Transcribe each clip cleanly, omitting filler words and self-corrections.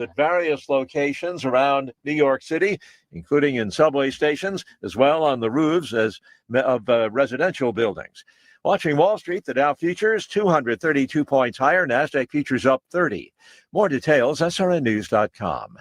at various locations around New York City, including in subway stations, as well on the roofs of residential buildings. Watching Wall Street, the Dow futures 232 points higher, NASDAQ futures up 30. More details, srnnews.com.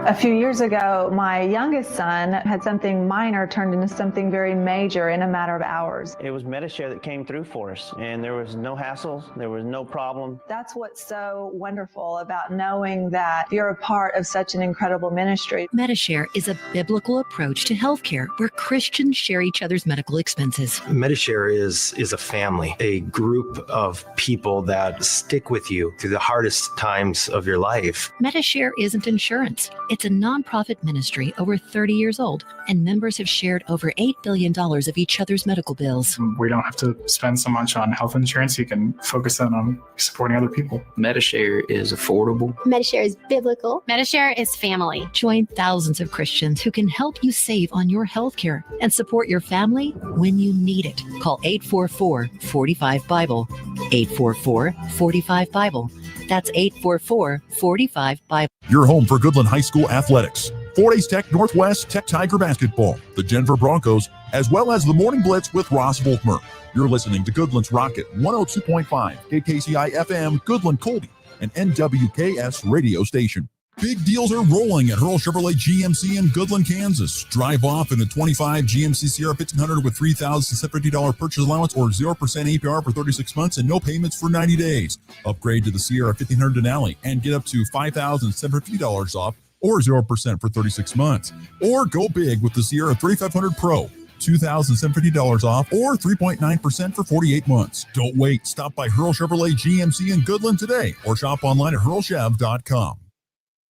A few years ago, my youngest son had something minor turned into something very major in a matter of hours. It was Medishare that came through for us, and there was no hassle, there was no problem. That's what's so wonderful about knowing that you're a part of such an incredible ministry. Medishare is a biblical approach to healthcare where Christians share each other's medical expenses. Medishare is a family, a group of people that stick with you through the hardest times of your life. Medishare isn't insurance. It's a nonprofit ministry over 30 years old, and members have shared over $8 billion of each other's medical bills. We don't have to spend so much on health insurance. You can focus that on supporting other people. Medishare is affordable. Medishare is biblical. Medishare is family. Join thousands of Christians who can help you save on your health care and support your family when you need it. Call 844-45-BIBLE. 844-45-BIBLE. That's 844-45-BIBLE. Your home for Goodland High School athletics. Fort Hays Tech Northwest Tech Tiger basketball, the Denver Broncos, as well as the Morning Blitz with Ross Volkmer. You're listening to Goodland's Rocket 102.5, KKCI FM, Goodland Colby, and NWKS radio station. Big deals are rolling at Hurl Chevrolet GMC in Goodland, Kansas. Drive off in a 25 GMC Sierra 1500 with $3,050 purchase allowance or 0% APR for 36 months and no payments for 90 days. Upgrade to the Sierra 1500 Denali and get up to $5,750 off or 0% for 36 months. Or go big with the Sierra 3500 Pro. $2,750 off or 3.9% for 48 months. Don't wait. Stop by Hurl Chevrolet GMC in Goodland today or shop online at hurlchev.com.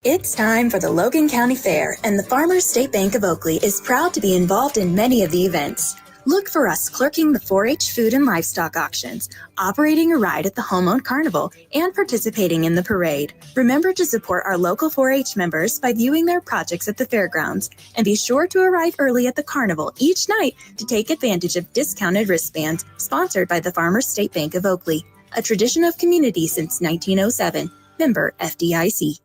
It's time for the Logan County Fair, and the Farmers State Bank of Oakley is proud to be involved in many of the events. Look for us clerking the 4-H food and livestock auctions, operating a ride at the Home-Owned Carnival, and participating in the parade. Remember to support our local 4-H members by viewing their projects at the fairgrounds, and be sure to arrive early at the carnival each night to take advantage of discounted wristbands sponsored by the Farmers State Bank of Oakley, a tradition of community since 1907. Member FDIC.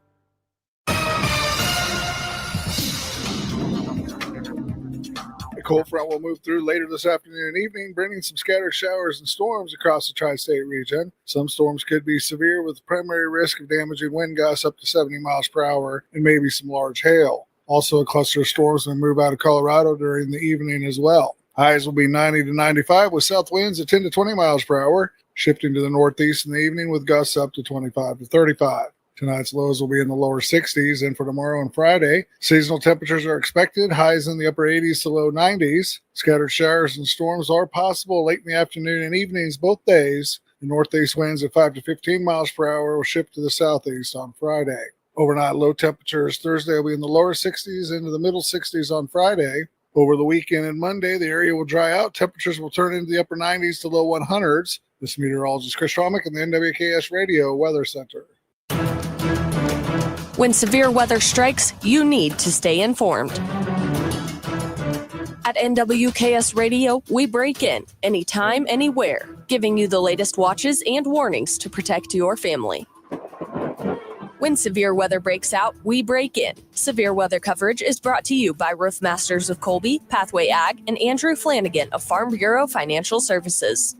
Cold front will move through later this afternoon and evening, bringing some scattered showers and storms across the tri-state region. Some storms could be severe with primary risk of damaging wind gusts up to 70 miles per hour and maybe some large hail. Also, a cluster of storms will move out of Colorado during the evening as well. Highs will be 90 to 95 with south winds at 10 to 20 miles per hour, shifting to the northeast in the evening with gusts up to 25 to 35. Tonight's lows will be in the lower 60s, and for tomorrow and Friday, seasonal temperatures are expected, highs in the upper 80s to low 90s. Scattered showers and storms are possible late in the afternoon and evenings both days. The northeast winds at 5 to 15 miles per hour will shift to the southeast on Friday. Overnight low temperatures Thursday will be in the lower 60s into the middle 60s on Friday. Over the weekend and Monday, the area will dry out. Temperatures will turn into the upper 90s to low 100s. This meteorologist Chris Schromick in the NWKS Radio Weather Center. When severe weather strikes, you need to stay informed. At NWKS Radio, we break in anytime, anywhere, giving you the latest watches and warnings to protect your family. When severe weather breaks out, we break in. Severe weather coverage is brought to you by Roof Masters of Colby, Pathway Ag, and Andrew Flanagan of Farm Bureau Financial Services.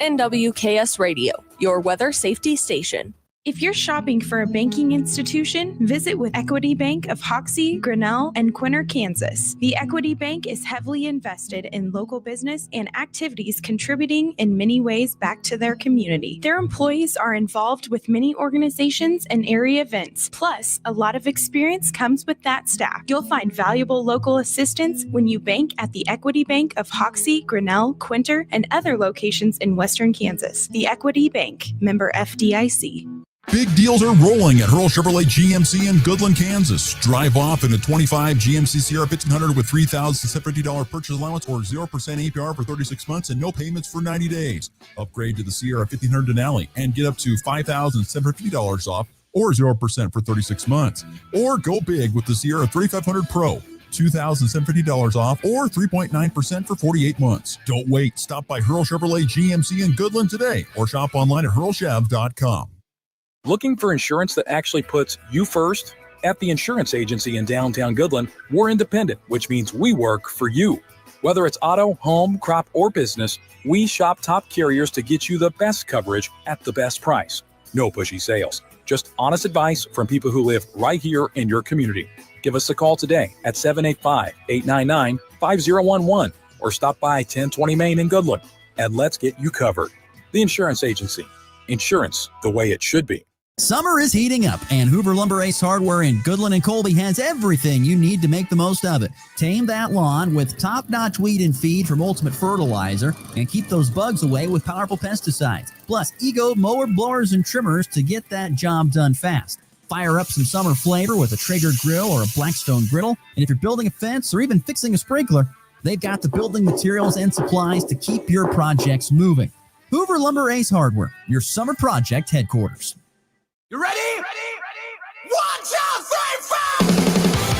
NWKS Radio, your weather safety station. If you're shopping for a banking institution, visit with Equity Bank of Hoxie, Grinnell, and Quinter, Kansas. The Equity Bank is heavily invested in local business and activities contributing in many ways back to their community. Their employees are involved with many organizations and area events. Plus, a lot of experience comes with that staff. You'll find valuable local assistance when you bank at the Equity Bank of Hoxie, Grinnell, Quinter, and other locations in Western Kansas. The Equity Bank, member FDIC. Big deals are rolling at Hurl Chevrolet GMC in Goodland, Kansas. Drive off in a 25 GMC Sierra 1500 with $3,750 purchase allowance or 0% APR for 36 months and no payments for 90 days. Upgrade to the Sierra 1500 Denali and get up to $5,750 off or 0% for 36 months. Or go big with the Sierra 3500 Pro. $2,750 off or 3.9% for 48 months. Don't wait. Stop by Hurl Chevrolet GMC in Goodland today or shop online at hurlchev.com. Looking for insurance that actually puts you first? At the insurance agency in downtown Goodland, we're independent, which means we work for you. Whether it's auto, home, crop, or business, we shop top carriers to get you the best coverage at the best price. No pushy sales, just honest advice from people who live right here in your community. Give us a call today at 785-899-5011 or stop by 1020 Main in Goodland and let's get you covered. The Insurance Agency. Insurance the way it should be. Summer is heating up, and Hoover Lumber Ace Hardware in Goodland and Colby has everything you need to make the most of it. Tame that lawn with top-notch weed and feed from Ultimate Fertilizer, and keep those bugs away with powerful pesticides. Plus, Ego mower blowers and trimmers to get that job done fast. Fire up some summer flavor with a Traeger grill or a Blackstone griddle, and if you're building a fence or even fixing a sprinkler, they've got the building materials and supplies to keep your projects moving. Hoover Lumber Ace Hardware, your summer project headquarters. You ready? Ready? 1, 2,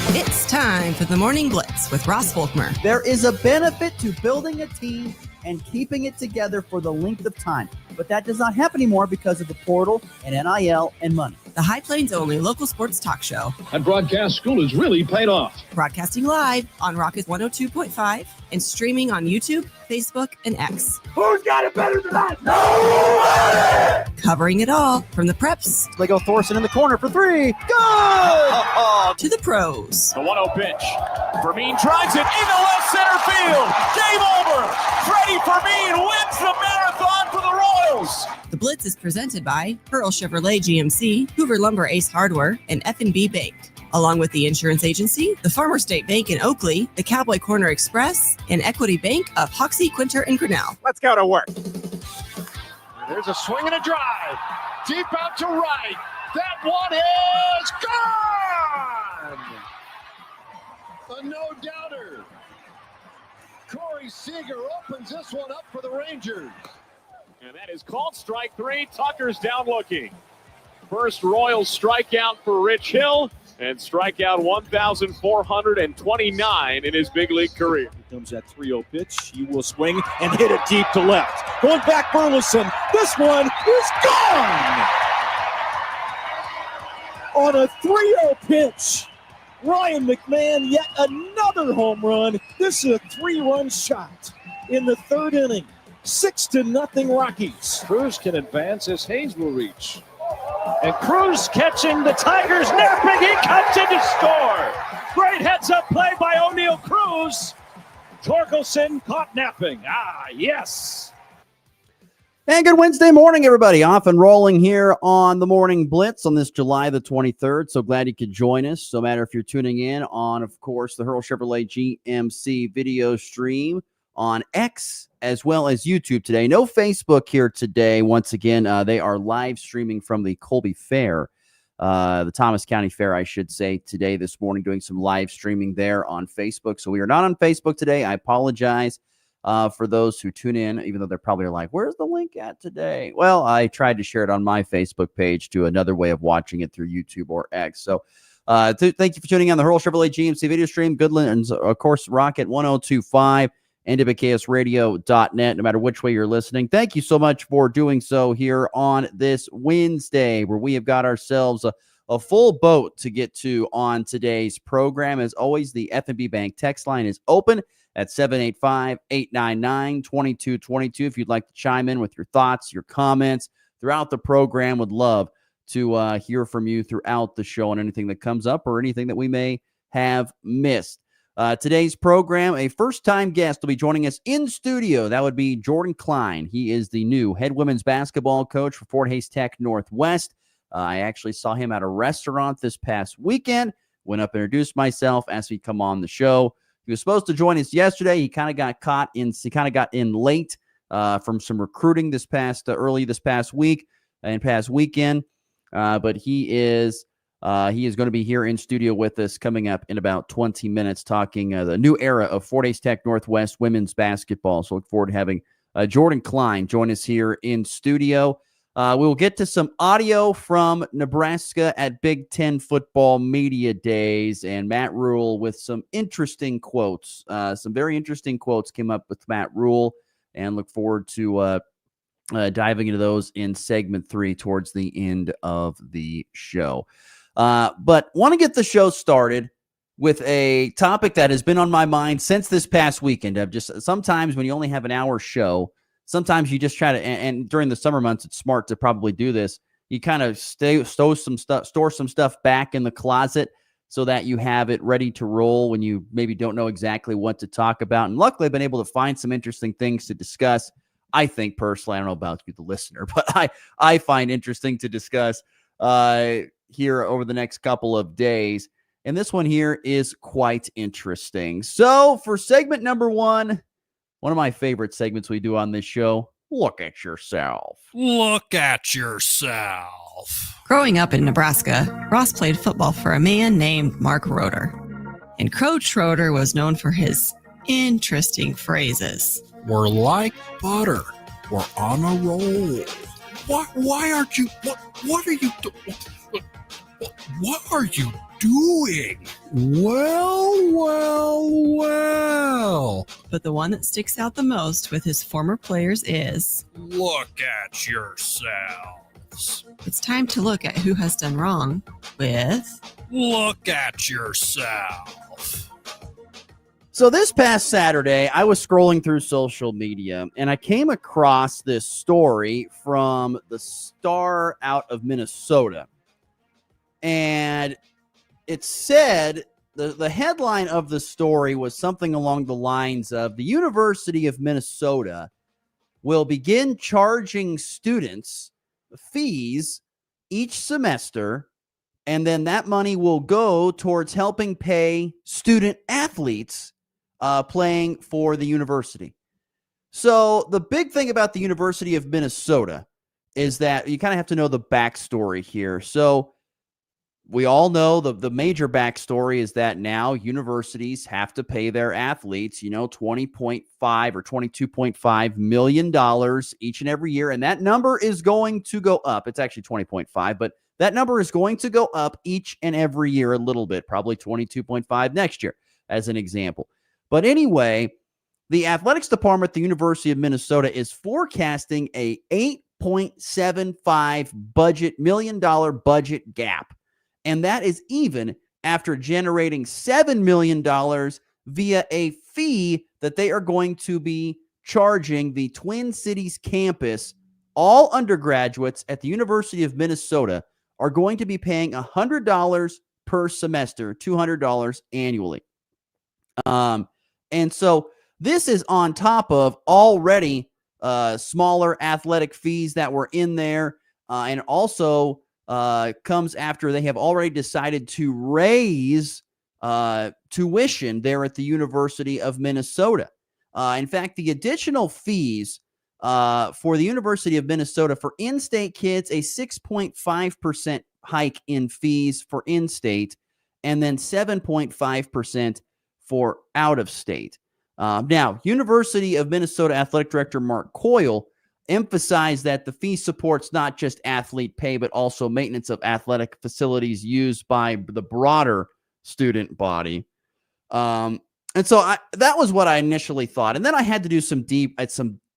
3, 4! It's time for the Morning Blitz with Ross Volkmer. There is a benefit to building a team and keeping it together for the length of time. But that does not happen anymore because of the portal and NIL and money. The High Plains only local sports talk show. That broadcast school has really paid off. Broadcasting live on Rocket 102.5 and streaming on YouTube, Facebook, and X. Who's got it better than that? Nobody! Covering it all from the preps. Lego Thorson in the corner for 3. Good! To the pros. The 1-0 pitch. Fermin drives it into left center field. Game over. Freddie Fermin wins the marathon for the Royals. The Blitz is presented by Pearl Chevrolet GMC, Hoover Lumber Ace Hardware, and F&B Bank. Along with the Insurance Agency, the Farmer State Bank in Oakley, the Cowboy Corner Express, and Equity Bank of Hoxie, Quinter, and Grinnell. Let's go to work. There's a swing and a drive. Deep out to right. That one is gone! A no-doubter. Corey Seager opens this one up for the Rangers. And that is called strike 3. Tucker's down looking. First Royals strikeout for Rich Hill, and strikeout 1,429 in his big league career. Here comes that 3-0 pitch. He will swing and hit it deep to left. Going back, Burleson. This one is gone! On a 3-0 pitch, Ryan McMahon, yet another home run. This is a 3-run shot in the third inning. 6-0 Rockies. Cruz can advance as Hayes will reach. And Cruz catching the Tigers napping. He comes in to score. Great heads-up play by O'Neal Cruz. Torkelson caught napping. Yes. And good Wednesday morning, everybody. Off and rolling here on the Morning Blitz on this July the 23rd. So glad you could join us. No matter if you're tuning in on, of course, the Hurl Chevrolet GMC video stream on X as well as YouTube today. No Facebook here today. Once again, they are live streaming from the Colby Fair, the Thomas County Fair, I should say, today, this morning, doing some live streaming there on Facebook. So we are not on Facebook today. I apologize for those who tune in, even though they're probably like, where's the link at today? Well, I tried to share it on my Facebook page to another way of watching it through YouTube or X. So thank you for tuning in on the Hurl Chevrolet GMC video stream. Goodland, and of course, Rocket 102.5. NWKSradio.net, no matter which way you're listening. Thank you so much for doing so here on this Wednesday, where we have got ourselves a full boat to get to on today's program. As always, the F&B Bank text line is open at 785-899-2222. If you'd like to chime in with your thoughts, your comments throughout the program, would love to hear from you throughout the show on anything that comes up or anything that we may have missed. Today's program, a first-time guest will be joining us in studio. That would be Jordan Klein. He is the new head women's basketball coach for Fort Hays Tech Northwest. I actually saw him at a restaurant this past weekend. Went up and introduced myself, asked if he'd come on the show. He was supposed to join us yesterday. He kind of got in late from some recruiting early this past week and past weekend. But he is going to be here in studio with us coming up in about 20 minutes, talking the new era of Fort Hays Tech Northwest women's basketball. So look forward to having Jordan Klein join us here in studio. We will get to some audio from Nebraska at Big Ten football media days, and Matt Rule with some interesting quotes. Some very interesting quotes came up with Matt Rule, and look forward to diving into those in segment 3 towards the end of the show. But want to get the show started with a topic that has been on my mind since this past weekend. Sometimes when you only have an hour show, sometimes you just try to, and during the summer months, it's smart to probably do this. You kind of store some stuff back in the closet so that you have it ready to roll when you maybe don't know exactly what to talk about. And luckily, I've been able to find some interesting things to discuss. I think personally, I don't know about you, the listener, but I find interesting to discuss here over the next couple of days. And this one here is quite interesting. So for segment number 1, one of my favorite segments we do on this show, look at yourself. Look at yourself. Growing up in Nebraska, Ross played football for a man named Mark Roeder. And Coach Roeder was known for his interesting phrases. We're like butter. We're on a roll. Why aren't you? What are you doing? What are you doing? Well. But the one that sticks out the most with his former players is, look at yourselves. It's time to look at who has done wrong with, look at yourself. So this past Saturday, I was scrolling through social media and I came across this story from the Star out of Minnesota. And it said, the headline of the story was something along the lines of the University of Minnesota will begin charging students fees each semester, and then that money will go towards helping pay student athletes playing for the university. So the big thing about the University of Minnesota is that you kind of have to know the backstory here. So we all know the major backstory is that now universities have to pay their athletes, $20.5 or $22.5 million each and every year. And that number is going to go up. It's actually 20.5, but that number is going to go up each and every year a little bit, probably 22.5 next year as an example. But anyway, the athletics department at the University of Minnesota is forecasting a $8.75 million budget gap. And that is even after generating $7 million via a fee that they are going to be charging the Twin Cities campus. All undergraduates at the University of Minnesota are going to be paying $100 per semester, $200 annually. And so this is on top of already smaller athletic fees that were in there, and also comes after they have already decided to raise tuition there at the University of Minnesota. In fact, the additional fees for the University of Minnesota for in-state kids, a 6.5% hike in fees for in-state, and then 7.5% for out-of-state. Now, University of Minnesota Athletic Director Mark Coyle emphasized that the fee supports not just athlete pay, but also maintenance of athletic facilities used by the broader student body. And so that was what I initially thought. And then I had to do some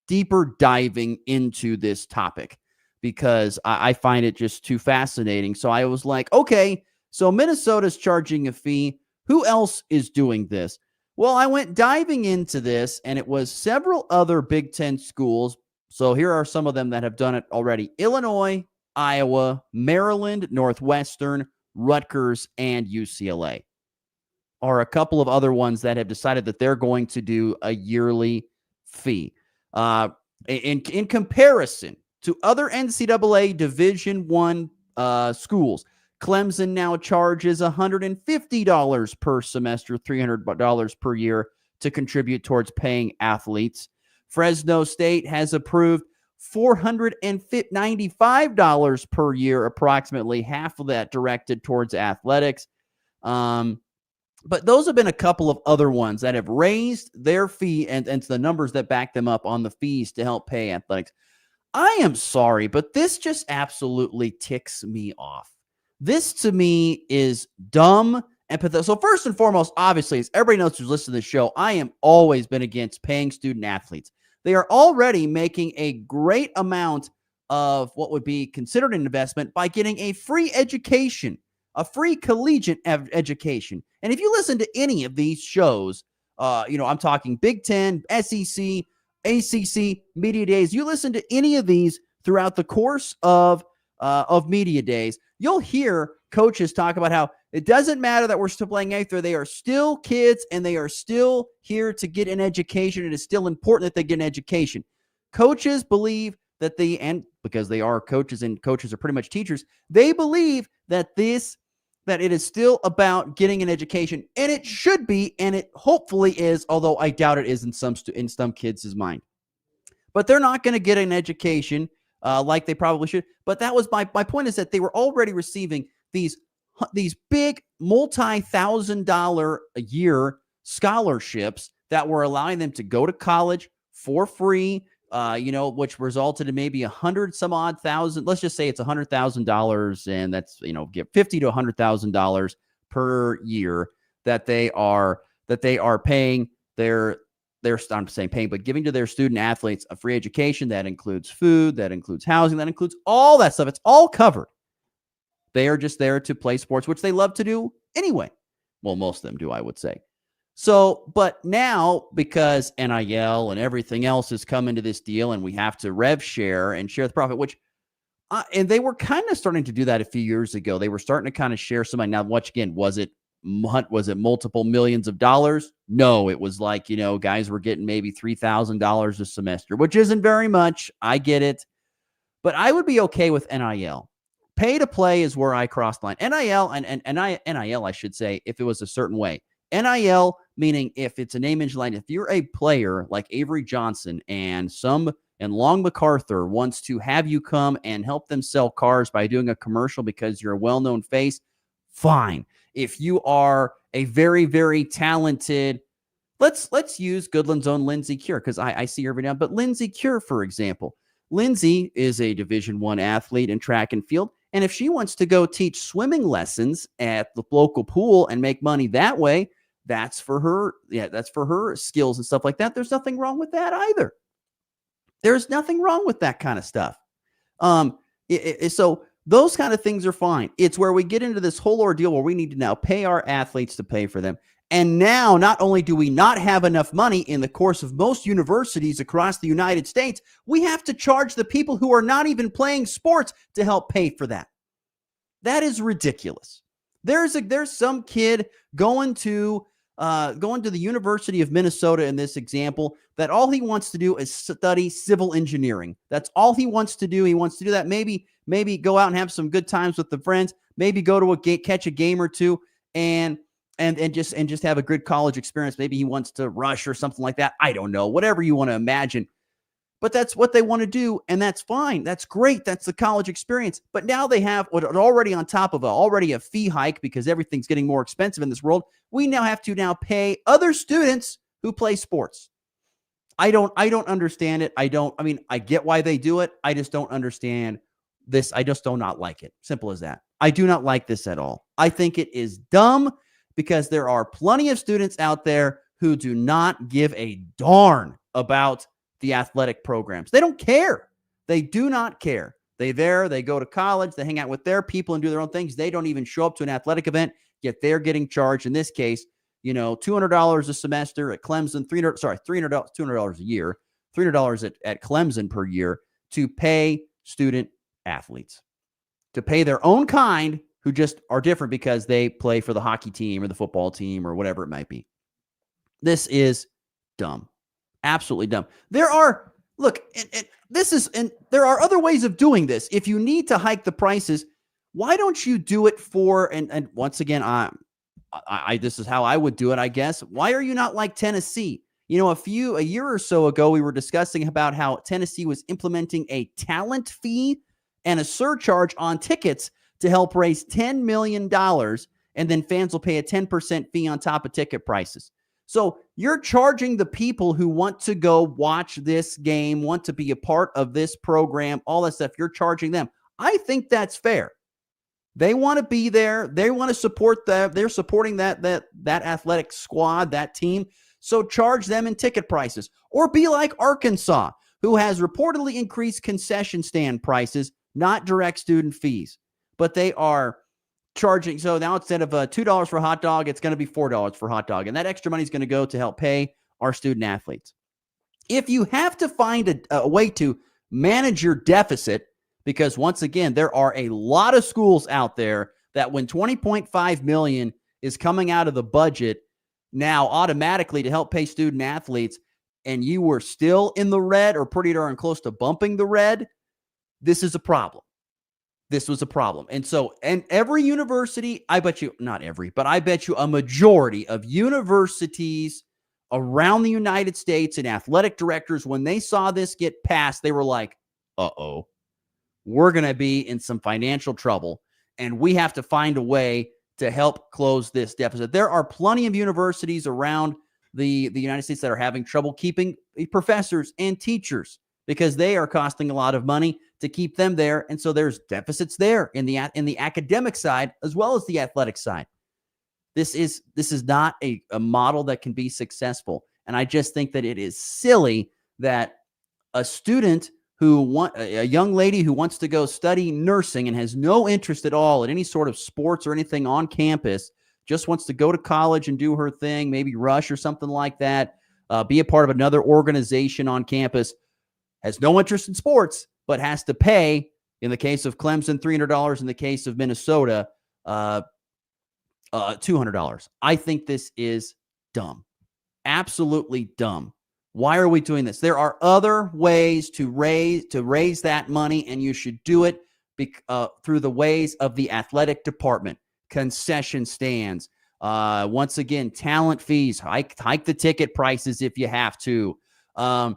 deeper diving into this topic because I find it just too fascinating. So I was like, okay, so Minnesota's charging a fee. Who else is doing this? Well, I went diving into this, and it was several other Big Ten schools. So here are some of them that have done it already. Illinois, Iowa, Maryland, Northwestern, Rutgers, and UCLA are a couple of other ones that have decided that they're going to do a yearly fee. In comparison to other NCAA Division I schools, Clemson now charges $150 per semester, $300 per year to contribute towards paying athletes. Fresno State has approved $495 per year, approximately half of that directed towards athletics. But those have been a couple of other ones that have raised their fee and the numbers that back them up on the fees to help pay athletics. I am sorry, but this just absolutely ticks me off. This to me is dumb and pathetic. So first and foremost, obviously, as everybody knows who's listening to the show, I am always been against paying student athletes. They are already making a great amount of what would be considered an investment by getting a free education, a free collegiate education. And if you listen to any of these shows, I'm talking Big Ten, SEC, ACC, Media Days, you listen to any of these throughout the course of Media Days, you'll hear coaches talk about how it doesn't matter that we're still playing eighth grade. They are still kids and they are still here to get an education. It is still important that they get an education. Coaches believe that and because they are coaches and coaches are pretty much teachers, they believe that it is still about getting an education, and it should be, and it hopefully is, although I doubt it is in some kids' mind. But they're not going to get an education like they probably should. But that was my point, is that they were already receiving these big multi-$1,000 a year scholarships that were allowing them to go to college for free, which resulted in maybe 100 some odd thousand. Let's just say it's $100,000, and that's, get $50,000 to $100,000 per year that they are paying I'm saying paying, but giving to their student athletes a free education. That includes food, that includes housing, that includes all that stuff. It's all covered. They are just there to play sports, which they love to do anyway. Well, most of them do, I would say. So, but now, because NIL and everything else has come into this deal, and we have to rev share and share the profit, which, and they were kind of starting to do that a few years ago. They were starting to kind of share some money. Now, once again, was it multiple millions of dollars? No, it was like, guys were getting maybe $3,000 a semester, which isn't very much. I get it. But I would be okay with NIL. Pay to play is where I cross the line. NIL NIL, I should say, if it was a certain way. NIL, meaning if it's a name, image, line. If you're a player like Avery Johnson and Long MacArthur wants to have you come and help them sell cars by doing a commercial because you're a well-known face, fine. If you are a very, very talented, let's use Goodland's own Lindsay Cure, because I see her every now, but Lindsay Cure, for example. Lindsay is a Division I athlete in track and field. And if she wants to go teach swimming lessons at the local pool and make money that way, that's for her. Yeah, that's for her skills and stuff like that. There's nothing wrong with that either. There's nothing wrong with that kind of stuff. So those kind of things are fine. It's where we get into this whole ordeal where we need to now pay our athletes to pay for them. And now, not only do we not have enough money in the course of most universities across the United States, we have to charge the people who are not even playing sports to help pay for that. That is ridiculous. There's some kid going to the University of Minnesota in this example that all he wants to do is study civil engineering. That's all he wants to do. He wants to do that. Maybe go out and have some good times with the friends. Maybe go to catch a game or two and just have a good college experience. Maybe he wants to rush or something like that. I don't know. Whatever you want to imagine. But that's what they want to do, and that's fine. That's great. That's the college experience. But now they have what already on top of already a fee hike because everything's getting more expensive in this world. We now have to pay other students who play sports. I don't understand it. I get why they do it. I just don't understand this. I just do not like it. Simple as that. I do not like this at all. I think it is dumb because there are plenty of students out there who do not give a darn about the athletic programs. They don't care. They do not care. They go to college, they hang out with their people and do their own things. They don't even show up to an athletic event, yet they're getting charged, in this case, $200 a semester at Clemson, $200 a year, $300 at Clemson per year to pay student athletes, to pay their own kind who just are different because they play for the hockey team or the football team or whatever it might be. This is dumb. Absolutely dumb. There are other ways of doing this. If you need to hike the prices, why don't you do it for, and once again, this is how I would do it, I guess. Why are you not like Tennessee? A year or so ago, we were discussing about how Tennessee was implementing a talent fee and a surcharge on tickets to help raise $10 million. And then fans will pay a 10% fee on top of ticket prices. So you're charging the people who want to go watch this game, want to be a part of this program, all that stuff. You're charging them. I think that's fair. They want to be there. They want to support that. They're supporting that athletic squad, that team. So charge them in ticket prices. Or be like Arkansas, who has reportedly increased concession stand prices, not direct student fees. But they are charging. So now instead of $2 for a hot dog, it's going to be $4 for a hot dog. And that extra money is going to go to help pay our student athletes. If you have to find a way to manage your deficit, because once again, there are a lot of schools out there that when $20.5 million is coming out of the budget now automatically to help pay student athletes, and you were still in the red or pretty darn close to bumping the red, this is a problem. This was a problem. And so, and every university, I bet you, not every, but I bet you a majority of universities around the United States and athletic directors, when they saw this get passed, they were like, uh-oh, we're going to be in some financial trouble, and we have to find a way to help close this deficit. There are plenty of universities around the United States that are having trouble keeping professors and teachers because they are costing a lot of money to keep them there. And so there's deficits there in the academic side as well as the athletic side. This is not a model that can be successful. And I just think that it is silly that a student a young lady who wants to go study nursing and has no interest at all in any sort of sports or anything on campus, just wants to go to college and do her thing, maybe rush or something like that, be a part of another organization on campus, has no interest in sports, but has to pay, in the case of Clemson, $300, in the case of Minnesota, $200. I think this is dumb. Absolutely dumb. Why are we doing this? There are other ways to raise that money, and you should do it through the ways of the athletic department, concession stands, once again, talent fees, hike the ticket prices if you have to. Think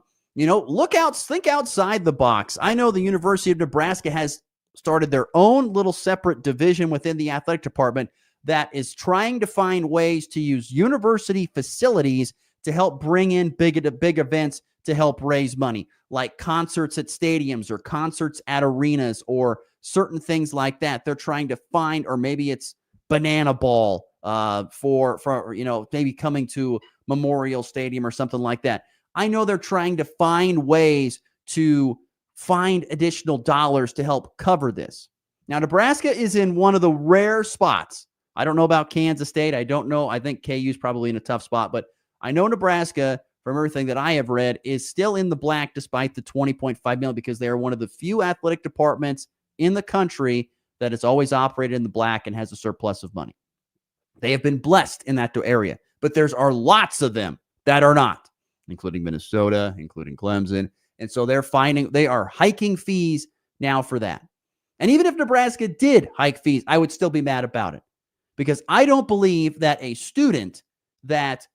outside the box. I know the University of Nebraska has started their own little separate division within the athletic department that is trying to find ways to use university facilities to help bring in big events to help raise money, like concerts at stadiums or concerts at arenas or certain things like that. They're trying to find, or maybe it's Banana Ball for maybe coming to Memorial Stadium or something like that. I know they're trying to find ways to find additional dollars to help cover this. Now, Nebraska is in one of the rare spots. I don't know about Kansas State. I don't know. I think KU is probably in a tough spot, but I know Nebraska, from everything that I have read, is still in the black despite the $20.5 million because they are one of the few athletic departments in the country that has always operated in the black and has a surplus of money. They have been blessed in that area, but there are lots of them that are not, including Minnesota, including Clemson. And so they are hiking fees now for that. And even if Nebraska did hike fees, I would still be mad about it because I don't believe that a student that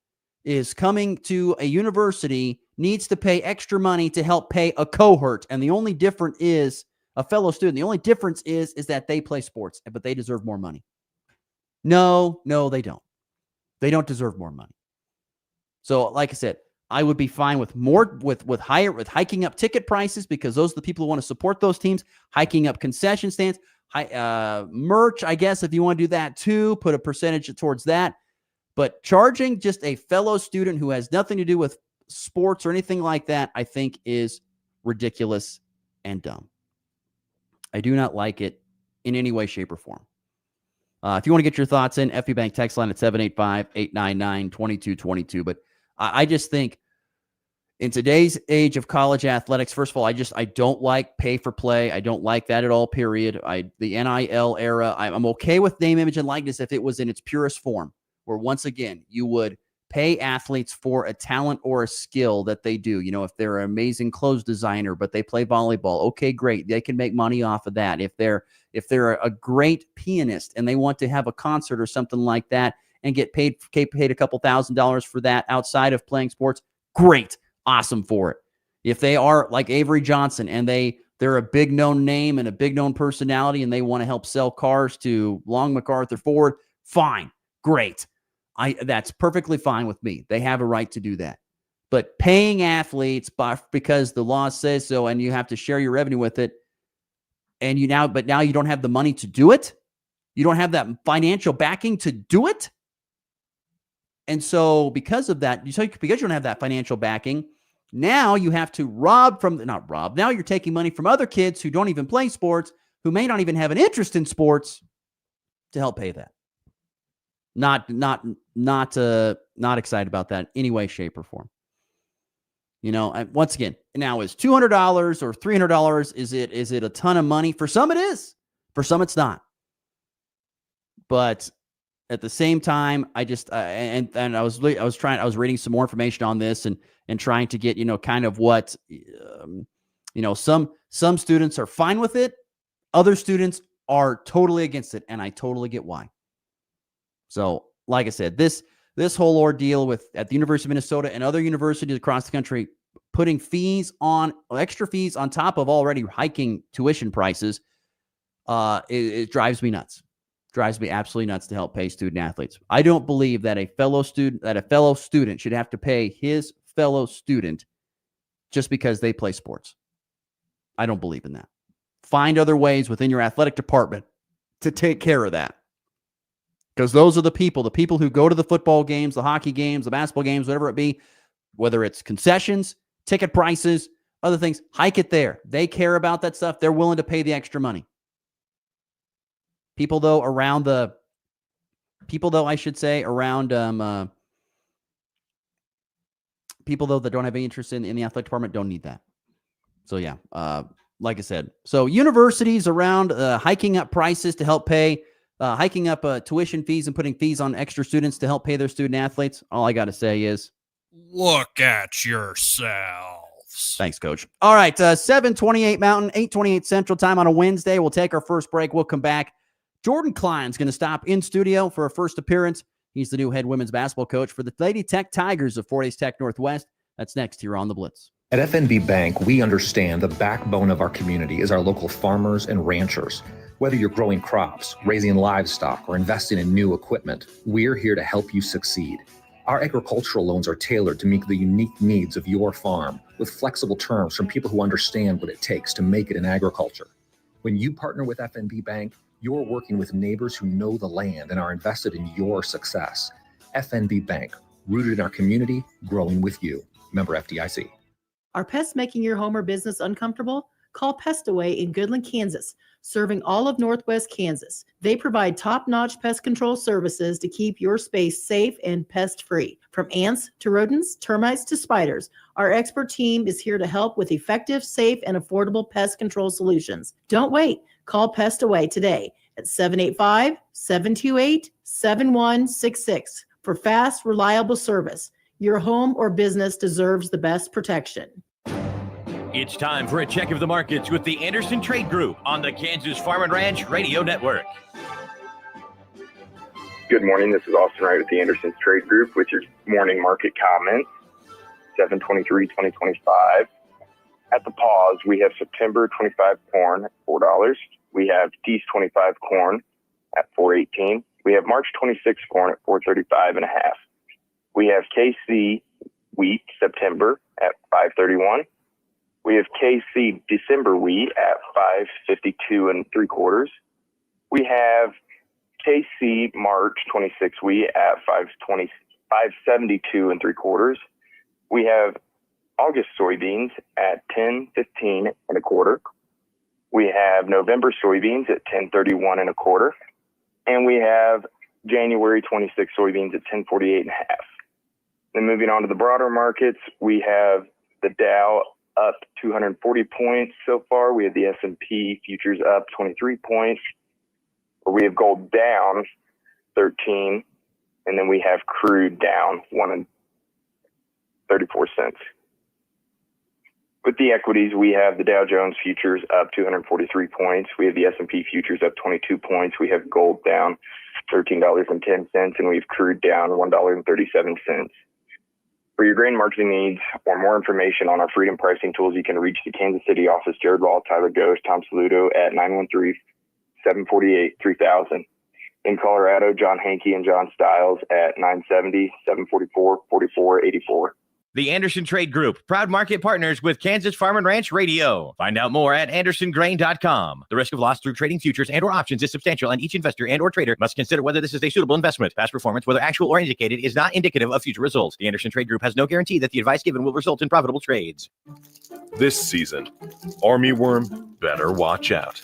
is coming to a university needs to pay extra money to help pay a cohort. And the only difference is a fellow student. The only difference is that they play sports, but they deserve more money. No, they don't. They don't deserve more money. So like I said, I would be fine with hiking up ticket prices because those are the people who want to support those teams, hiking up concession stands, merch, I guess, if you want to do that too, put a percentage towards that. But charging just a fellow student who has nothing to do with sports or anything like that, I think is ridiculous and dumb. I do not like it in any way, shape, or form. If you want to get your thoughts in, FB Bank text line at 785-899-2222. But I just think in today's age of college athletics, first of all, I don't like pay for play. I don't like that at all, period. The NIL era, I'm okay with name, image, and likeness if it was in its purest form, where once again, you would pay athletes for a talent or a skill that they do. If they're an amazing clothes designer, but they play volleyball, okay, great. They can make money off of that. If they're a great pianist and they want to have a concert or something like that and get paid a couple $1,000s for that outside of playing sports, great, awesome for it. If they are like Avery Johnson and they're a big known name and a big known personality and they want to help sell cars to Long MacArthur Ford, fine, great. That's perfectly fine with me. They have a right to do that. But paying athletes because the law says so and you have to share your revenue with it, and now you don't have the money to do it? You don't have that financial backing to do it? And so because of that, because you don't have that financial backing, now you have to now you're taking money from other kids who don't even play sports, who may not even have an interest in sports, to help pay that. Not excited about that in any way, shape, or form. Once again, now is $200 or $300, is it a ton of money? For some it is. For some it's not. But at the same time, I just I was reading some more information on this and trying to get kind of what some students are fine with it, other students are totally against it, and I totally get why. So, like I said, this whole ordeal at the University of Minnesota and other universities across the country putting extra fees on top of already hiking tuition prices, it drives me nuts. Drives me absolutely nuts to help pay student athletes. I don't believe that a fellow student should have to pay his fellow student just because they play sports. I don't believe in that. Find other ways within your athletic department to take care of that. Because those are the people who go to the football games, the hockey games, the basketball games, whatever it be, whether it's concessions, ticket prices, other things, hike it there. They care about that stuff. They're willing to pay the extra money. People though that don't have any interest in the athletic department don't need that. So yeah, like I said, so universities around hiking up prices to help pay, hiking up tuition fees and putting fees on extra students to help pay their student athletes. All I got to say is, look at yourselves. Thanks, Coach. All right, 7:28 Mountain, 8:28 Central Time on a Wednesday. We'll take our first break. We'll come back. Jordan Klein's going to stop in studio for a first appearance. He's the new head women's basketball coach for the Lady Tech Tigers of Fort Hays Tech Northwest. That's next here on The Blitz. At FNB Bank, we understand the backbone of our community is our local farmers and ranchers. Whether you're growing crops, raising livestock, or investing in new equipment, we're here to help you succeed. Our agricultural loans are tailored to meet the unique needs of your farm, with flexible terms from people who understand what it takes to make it in agriculture. When you partner with FNB Bank, you're working with neighbors who know the land and are invested in your success. FNB Bank, rooted in our community, growing with you. Member FDIC. Are pests making your home or business uncomfortable? Call Pest Away in Goodland, Kansas, serving all of Northwest Kansas. They provide top-notch pest control services to keep your space safe and pest-free. From ants to rodents, termites to spiders, our expert team is here to help with effective, safe, and affordable pest control solutions. Don't wait. Call Pest Away today at 785-728-7166 for fast, reliable service. Your home or business deserves the best protection. It's time for a check of the markets with the Anderson Trade Group on the Kansas Farm and Ranch Radio Network. Good morning. This is Austin Wright with the Anderson Trade Group with your morning market comments, 7/23/2025. At the pause, we have September 25 corn at $4. We have East 25 corn at $4.18. We have March 26 corn at $4.35.5. We have KC wheat September at $5.31. We have KC December wheat at $5.52 3/4. We have KC March 26 wheat at $5.72 3/4. We have August soybeans at $10.15 1/4. We have November soybeans at $10.31 1/4. And we have January 26 soybeans at $10.48.5. Then moving on to the broader markets, we have the Dow up 240 points so far. We have the S&P futures up 23 points. We have gold down 13, and then we have crude down 1.34. With the equities, we have the Dow Jones futures up 243 points. We have the S&P futures up 22 points. We have gold down $13.10, and we have crude down $1.37. For your grain marketing needs or more information on our freedom pricing tools, you can reach the Kansas City office, Jared Law, Tyler Ghost, Tom Saludo at 913-748-3000. In Colorado, John Hankey and John Stiles at 970-744-4484. The Anderson Trade Group, proud market partners with Kansas Farm and Ranch Radio. Find out more at andersongrain.com. The risk of loss through trading futures and or options is substantial, and each investor and or trader must consider whether this is a suitable investment. Past performance, whether actual or indicated, is not indicative of future results. The Anderson Trade Group has no guarantee that the advice given will result in profitable trades. This season, armyworm better watch out.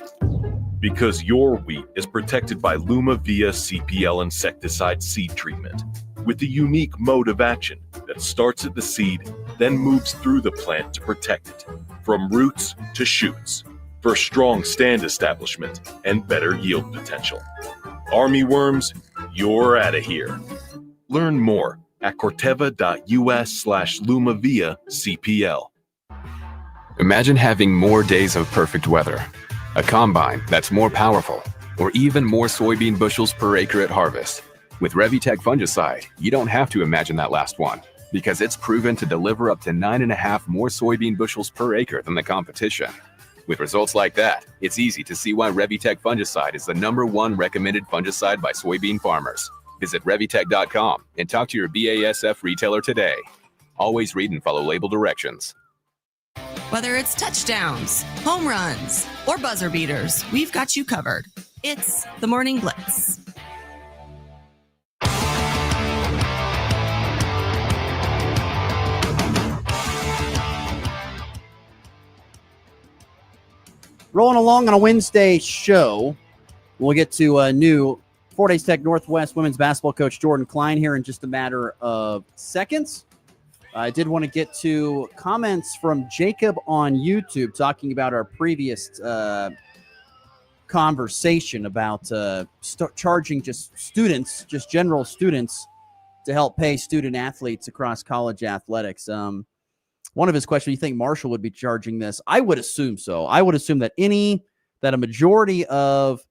Because your wheat is protected by Lumavia CPL insecticide seed treatment with the unique mode of action that starts at the seed, then moves through the plant to protect it, from roots to shoots, for strong stand establishment and better yield potential. Army worms, you're out of here. Learn more at corteva.us/Lumavia CPL. Imagine having more days of perfect weather, a combine that's more powerful, or even more soybean bushels per acre at harvest. With Revitec fungicide, you don't have to imagine that last one, because it's proven to deliver up to 9.5 more soybean bushels per acre than the competition. With results like that, it's easy to see why Revitec fungicide is the #1 recommended fungicide by soybean farmers. Visit Revitec.com and talk to your BASF retailer today. Always read and follow label directions. Whether it's touchdowns, home runs, or buzzer beaters, we've got you covered. It's the Morning Blitz. Rolling along on a Wednesday show, we'll get to a new Fort Hays Tech Northwest women's basketball coach Jordan Klein here in just a matter of seconds. I did want to get to comments from Jacob on YouTube talking about our previous conversation about charging just students, just general students, to help pay student athletes across college athletics. One of his questions, you think Marshall would be charging this? I would assume so. I would assume that a majority of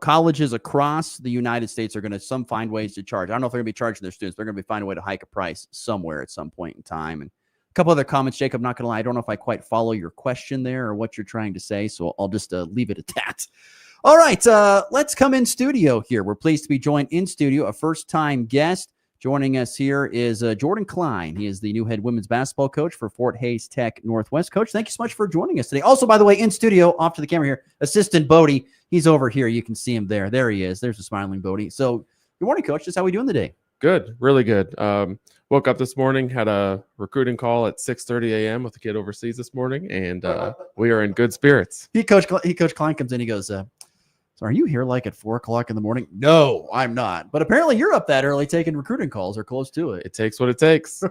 colleges across the United States are going to find ways to charge. I don't know if they're going to be charging their students. They're going to be finding a way to hike a price somewhere at some point in time. And a couple other comments, Jacob, not going to lie, I don't know if I quite follow your question there or what you're trying to say, so I'll just leave it at that. All right, let's come in studio here. We're pleased to be joined in studio, a first-time guest. Joining us here is Jordan Klein. He is the new head women's basketball coach for Fort Hays Tech Northwest. Coach, thank you so much for joining us today. Also, by the way, in studio, off to the camera here, Assistant Bodie. He's over here. You can see him there. There he is. There's the smiling Bodie. So, good morning, Coach. Just how are we doing today? Good. Really good. Woke up this morning, had a recruiting call at 6:30 a.m. with a kid overseas this morning, and we are in good spirits. Coach Klein comes in. He goes, so are you here like at 4 o'clock in the morning? No, I'm not. But apparently you're up that early taking recruiting calls or close to it. It takes what it takes.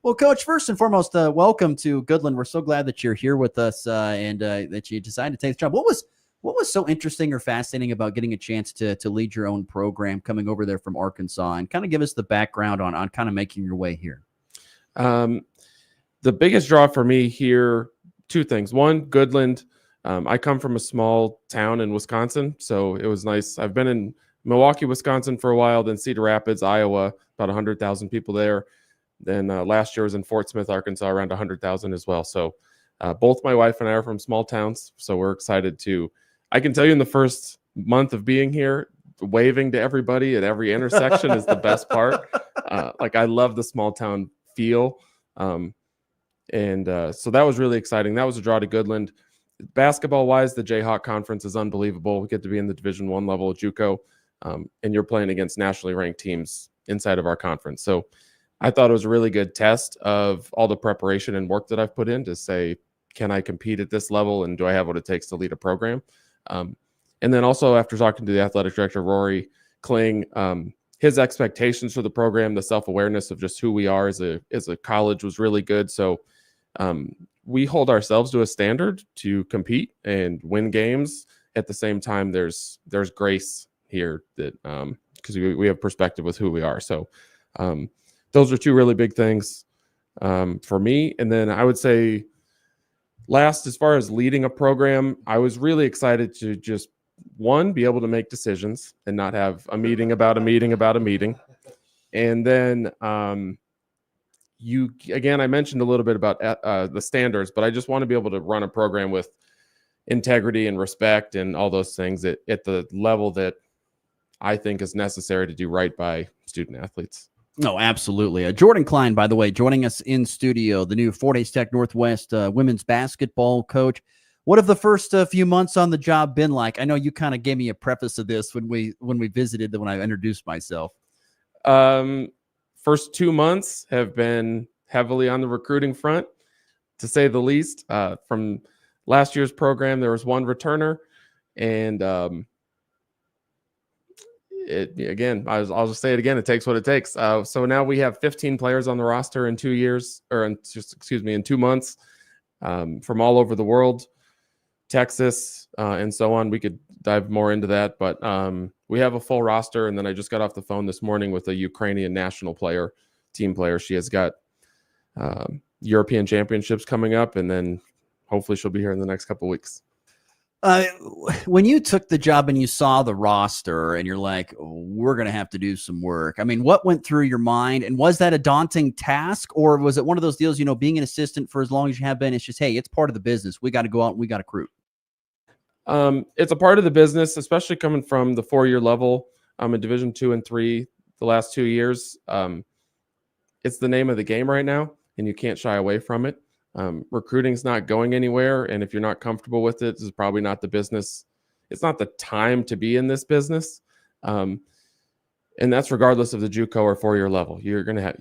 Well, Coach, first and foremost, welcome to Goodland. We're so glad that you're here with us and that you decided to take the job. What was so interesting or fascinating about getting a chance to lead your own program coming over there from Arkansas, and kind of give us the background on kind of making your way here? The biggest draw for me here, two things. One, Goodland. I come from a small town in Wisconsin, so it was nice. I've been in Milwaukee, Wisconsin for a while, then Cedar Rapids, Iowa, about 100,000 people there. Then last year was in Fort Smith, Arkansas, around 100,000 as well. So both my wife and I are from small towns, so we're excited to. I can tell you in the first month of being here, waving to everybody at every intersection is the best part. I love the small town feel. So that was really exciting. That was a draw to Goodland. Basketball-wise, the Jayhawk Conference is unbelievable. We get to be in the Division I level of JUCO, and you're playing against nationally ranked teams inside of our conference. So I thought it was a really good test of all the preparation and work that I've put in to say, can I compete at this level, and do I have what it takes to lead a program? And then also after talking to the athletic director, Rory Kling, his expectations for the program, the self-awareness of just who we are as a college was really good. So we hold ourselves to a standard to compete and win games. At the same time, there's grace here that because we have perspective with who we are. So those are two really big things for me. And then I would say last, as far as leading a program, I was really excited to just, one, be able to make decisions and not have a meeting about a meeting about a meeting. And then I mentioned a little bit about the standards, but I just want to be able to run a program with integrity and respect and all those things at the level that I think is necessary to do right by student athletes. No, absolutely. Jordan Klein, by the way, joining us in studio, the new Fort Hays Tech Northwest women's basketball coach. What have the first few months on the job been like? I know you kind of gave me a preface of this when we visited, when I introduced myself. First 2 months have been heavily on the recruiting front, to say the least. From last year's program, there was one returner, and I'll just say it again. It takes what it takes. So now we have 15 players on the roster in 2 years, in 2 months, from all over the world, Texas, and so on. We could dive more into that, but we have a full roster. And then I just got off the phone this morning with a Ukrainian national team player. She has got European championships coming up, and then hopefully she'll be here in the next couple of weeks. When you took the job and you saw the roster and you're like, we're going to have to do some work. I mean, what went through your mind, and was that a daunting task, or was it one of those deals, being an assistant for as long as you have been, it's just, hey, it's part of the business. We got to go out and we got to recruit. It's a part of the business, especially coming from the 4-year level. In Division 2 and 3, the last 2 years. It's the name of the game right now, and you can't shy away from it. Recruiting's not going anywhere, and if you're not comfortable with it, this is probably not the business. It's not the time to be in this business, and that's regardless of the JUCO or 4-year level. You're going to have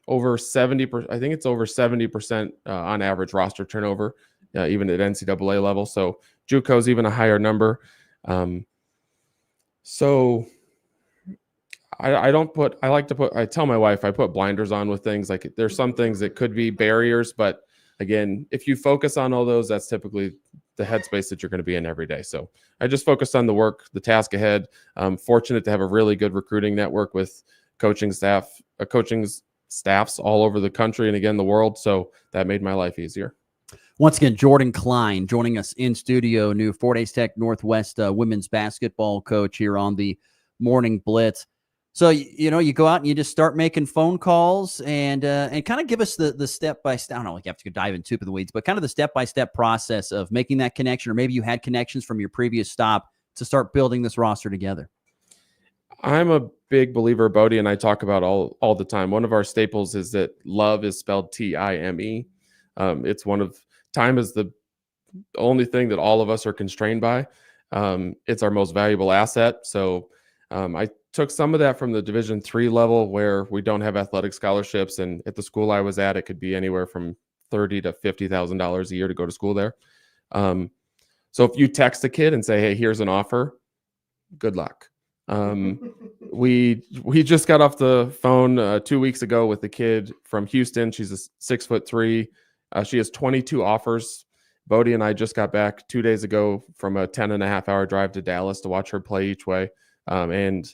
over 70%. I think it's over 70% on average roster turnover, even at NCAA level. So JUCO is even a higher number. So I tell my wife, I put blinders on with things. Like, there's some things that could be barriers, but again, if you focus on all those, that's typically the headspace that you're going to be in every day. So I just focused on the work, the task ahead. I'm fortunate to have a really good recruiting network with coaching staffs all over the country and again, the world. So that made my life easier. Once again, Jordan Klein joining us in studio, new Fort Hays Tech Northwest women's basketball coach here on the Morning Blitz. So, you go out and you just start making phone calls and kind of give us the step-by-step. I don't know, you have to dive into the weeds, but kind of the step-by-step process of making that connection, or maybe you had connections from your previous stop to start building this roster together. I'm a big believer, Bodie, and I talk about all the time. One of our staples is that love is spelled Time. Time is the only thing that all of us are constrained by. It's our most valuable asset. So I took some of that from the Division 3 level, where we don't have athletic scholarships, and at the school I was at, it could be anywhere from $30,000 to $50,000 a year to go to school there. So if you text a kid and say, "Hey, here's an offer," good luck. We just got off the phone 2 weeks ago with a kid from Houston. She's a 6'3". She has 22 offers. Bodie and I just got back 2 days ago from a 10.5-hour drive to Dallas to watch her play each way. And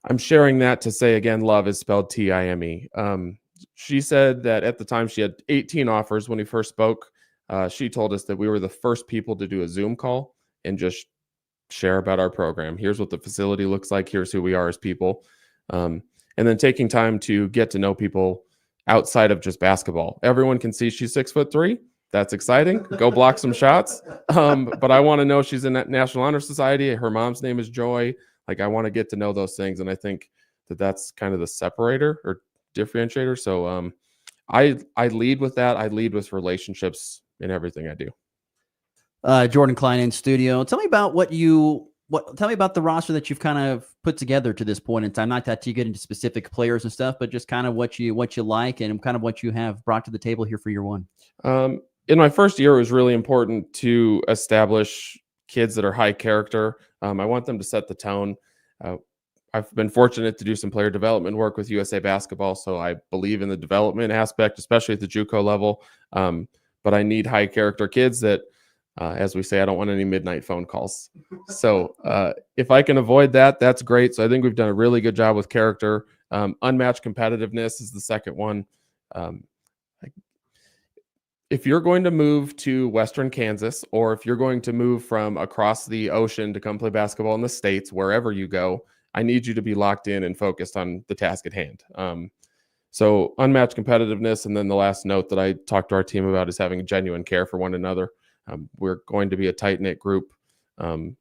I'm sharing that to say, again, love is spelled Time. She said that at the time she had 18 offers when we first spoke. She told us that we were the first people to do a Zoom call and just share about our program. Here's what the facility looks like. Here's who we are as people. And then taking time to get to know people outside of just basketball. Everyone can see she's 6'3". That's exciting. Go block some shots. But I want to know she's in that National Honor Society. Her mom's name is Joy. Like, I want to get to know those things. And I think that that's kind of the separator or differentiator. So I lead with that. I lead with relationships in everything I do. Jordan Klein in studio. Tell me about tell me about the roster that you've kind of put together to this point in time. Not that you get into specific players and stuff, but just kind of what you like and kind of what you have brought to the table here for year one. In my first year, it was really important to establish kids that are high character. I want them to set the tone. I've been fortunate to do some player development work with USA Basketball, so I believe in the development aspect, especially at the JUCO level. But I need high character kids that, as we say, I don't want any midnight phone calls. So if I can avoid that, that's great. So I think we've done a really good job with character. Unmatched competitiveness is the second one. If you're going to move to Western Kansas, or if you're going to move from across the ocean to come play basketball in the States, wherever you go, I need you to be locked in and focused on the task at hand. So unmatched competitiveness. And then the last note that I talked to our team about is having genuine care for one another. We're going to be a tight-knit group.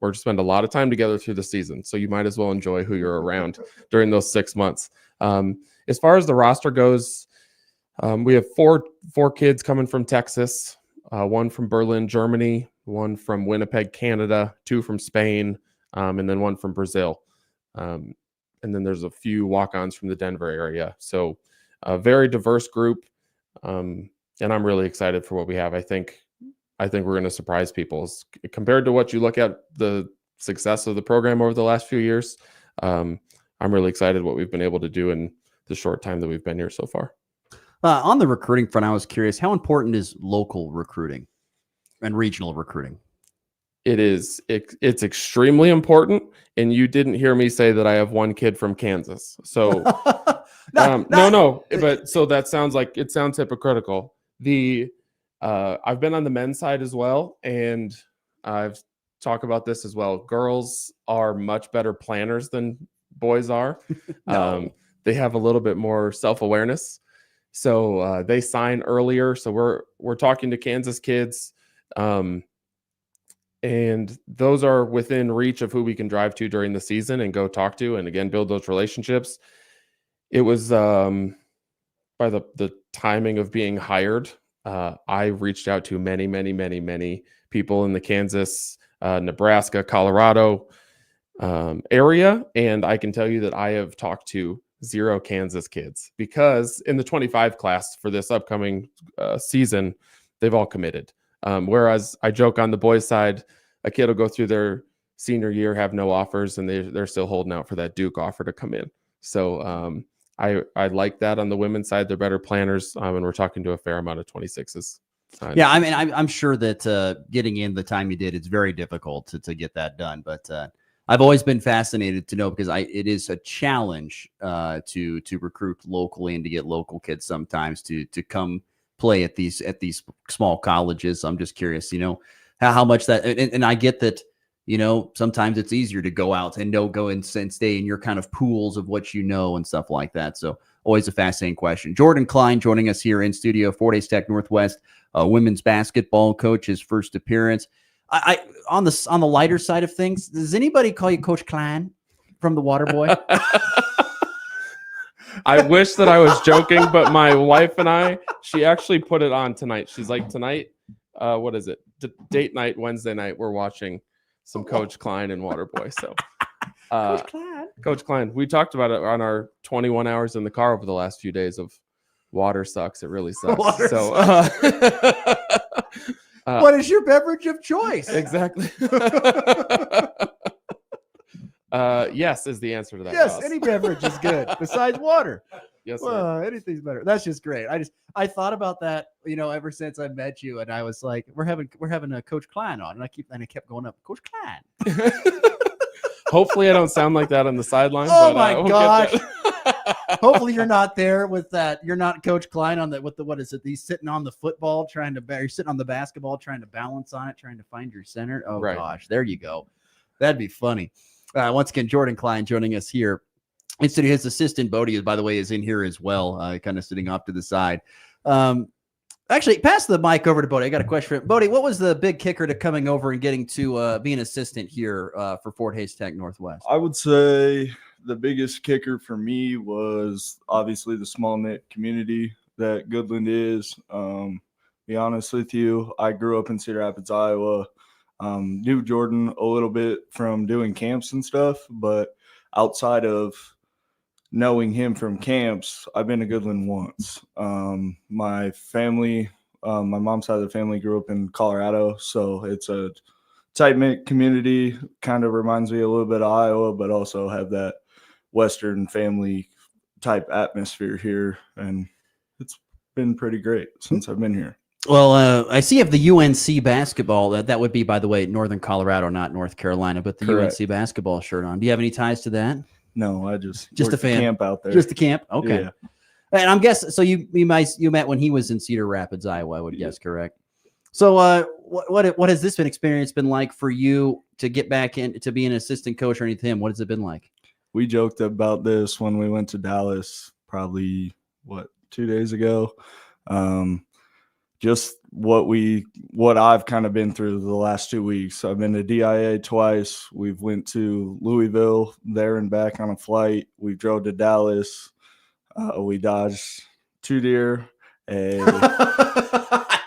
We're to spend a lot of time together through the season, so you might as well enjoy who you're around during those 6 months. As far as the roster goes, we have four kids coming from Texas, one from Berlin, Germany, one from Winnipeg, Canada, two from Spain, and then one from Brazil. And then there's a few walk-ons from the Denver area. So a very diverse group. And I'm really excited for what we have. I think we're going to surprise people. Compared to what you look at the success of the program over the last few years, I'm really excited what we've been able to do in the short time that we've been here so far. On the recruiting front, I was curious, how important is local recruiting and regional recruiting? It's extremely important. And you didn't hear me say that I have one kid from Kansas. So no. But so that sounds hypocritical. I've been on the men's side as well, and I've talked about this as well. Girls are much better planners than boys are. They have a little bit more self-awareness. So they sign earlier. So we're talking to Kansas kids. And those are within reach of who we can drive to during the season and go talk to, and again, build those relationships. It was by the timing of being hired. I reached out to many people in the Kansas, Nebraska, Colorado area. And I can tell you that I have talked to 0 Kansas kids, because in the 25 class for this upcoming season, they've all committed. Whereas I joke on the boys' side, a kid will go through their senior year, have no offers, and they're still holding out for that Duke offer to come in. So I like that. On the women's side, they're better planners, and we're talking to a fair amount of 26s. Yeah, I mean, I'm sure that getting in the time you did, it's very difficult to get that done. But I've always been fascinated to know, because it is a challenge to recruit locally and to get local kids sometimes to come play at these small colleges. I'm just curious, how much that, and I get that, sometimes it's easier to go out and go and stay in your kind of pools of what and stuff like that. So always a fascinating question. Jordan Klein joining us here in studio, Fort Hays Tech Northwest women's basketball coach, his first appearance. I on the lighter side of things, does anybody call you Coach Klein from the Waterboy? I wish that I was joking, but my wife and she actually put it on tonight. She's like, tonight, what is it? Date night, Wednesday night, we're watching some Coach Klein and Waterboy. So Coach Klein, we talked about it on our 21 hours in the car over the last few days of water sucks. It really sucks. What is your beverage of choice? Exactly. Yes is the answer to that. Yes, Ross. Any beverage is good besides water. Yes, anything's better. That's just great. I thought about that, ever since I met you, and I was like, we're having a Coach Klein on, and I kept going up, Coach Klein. Hopefully, I don't sound like that on the sideline. Oh my gosh! Hopefully, you're not there with that. You're not Coach Klein on the what is it? He's sitting on the football you're sitting on the basketball trying to balance on it, trying to find your center. Oh right. Gosh, there you go. That'd be funny. Once again, Jordan Klein joining us here. Instead, his assistant Bodie, by the way, is in here as well, kind of sitting off to the side. Actually, pass the mic over to Bodie. I got a question for him. Bodie, what was the big kicker to coming over and getting to be an assistant here for Fort Hays Tech Northwest? I would say the biggest kicker for me was obviously the small knit community that Goodland is. Be honest with you, I grew up in Cedar Rapids, Iowa. Knew Jordan a little bit from doing camps and stuff, but outside of knowing him from camps, I've been to Goodland once. My family, my mom's side of the family grew up in Colorado, so it's a tight-knit community. Kind of reminds me a little bit of Iowa, but also have that Western family type atmosphere here, and it's been pretty great since I've been here. Well, I see you have the UNC basketball. That would be, by the way, Northern Colorado, not North Carolina, but the Correct. UNC basketball shirt on. Do you have any ties to that? No, I just a fan camp out there. Just a camp. Okay. Yeah. And I'm guessing so. You met when he was in Cedar Rapids, Iowa. I would guess, correct? So, what has this experience been like for you to get back in to be an assistant coach underneath him? What has it been like? We joked about this when we went to Dallas, probably 2 days ago. Just what I've kind of been through the last 2 weeks. I've been to DIA twice. We've went to Louisville there and back on a flight. We drove to Dallas. We dodged 2 deer. I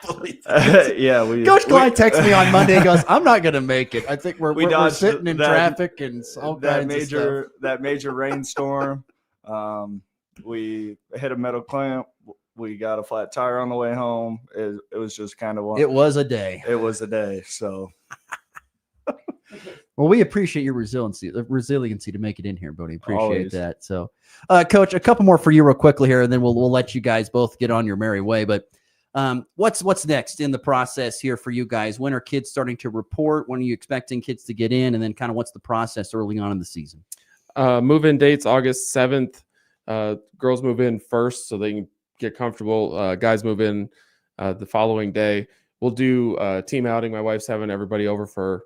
believe Coach Klein texts me on Monday and goes, I'm not going to make it. I think we're sitting in that, traffic and all that kinds of stuff. That major rainstorm. We hit a metal clamp. We got a flat tire on the way home. It was just kind of one. It was a day. It was a day. So, well, we appreciate your resiliency to make it in here, Bodie. Appreciate Always. that. So, Coach, a couple more for you real quickly here, and then we'll let you guys both get on your merry way. But what's next in the process here for you guys? When are kids starting to report? When are you expecting kids to get in? And then kind of what's the process early on in the season? Move-in dates August 7th. Girls move in first so they can get comfortable. Guys move in the following day. We'll do a team outing. My wife's having everybody over for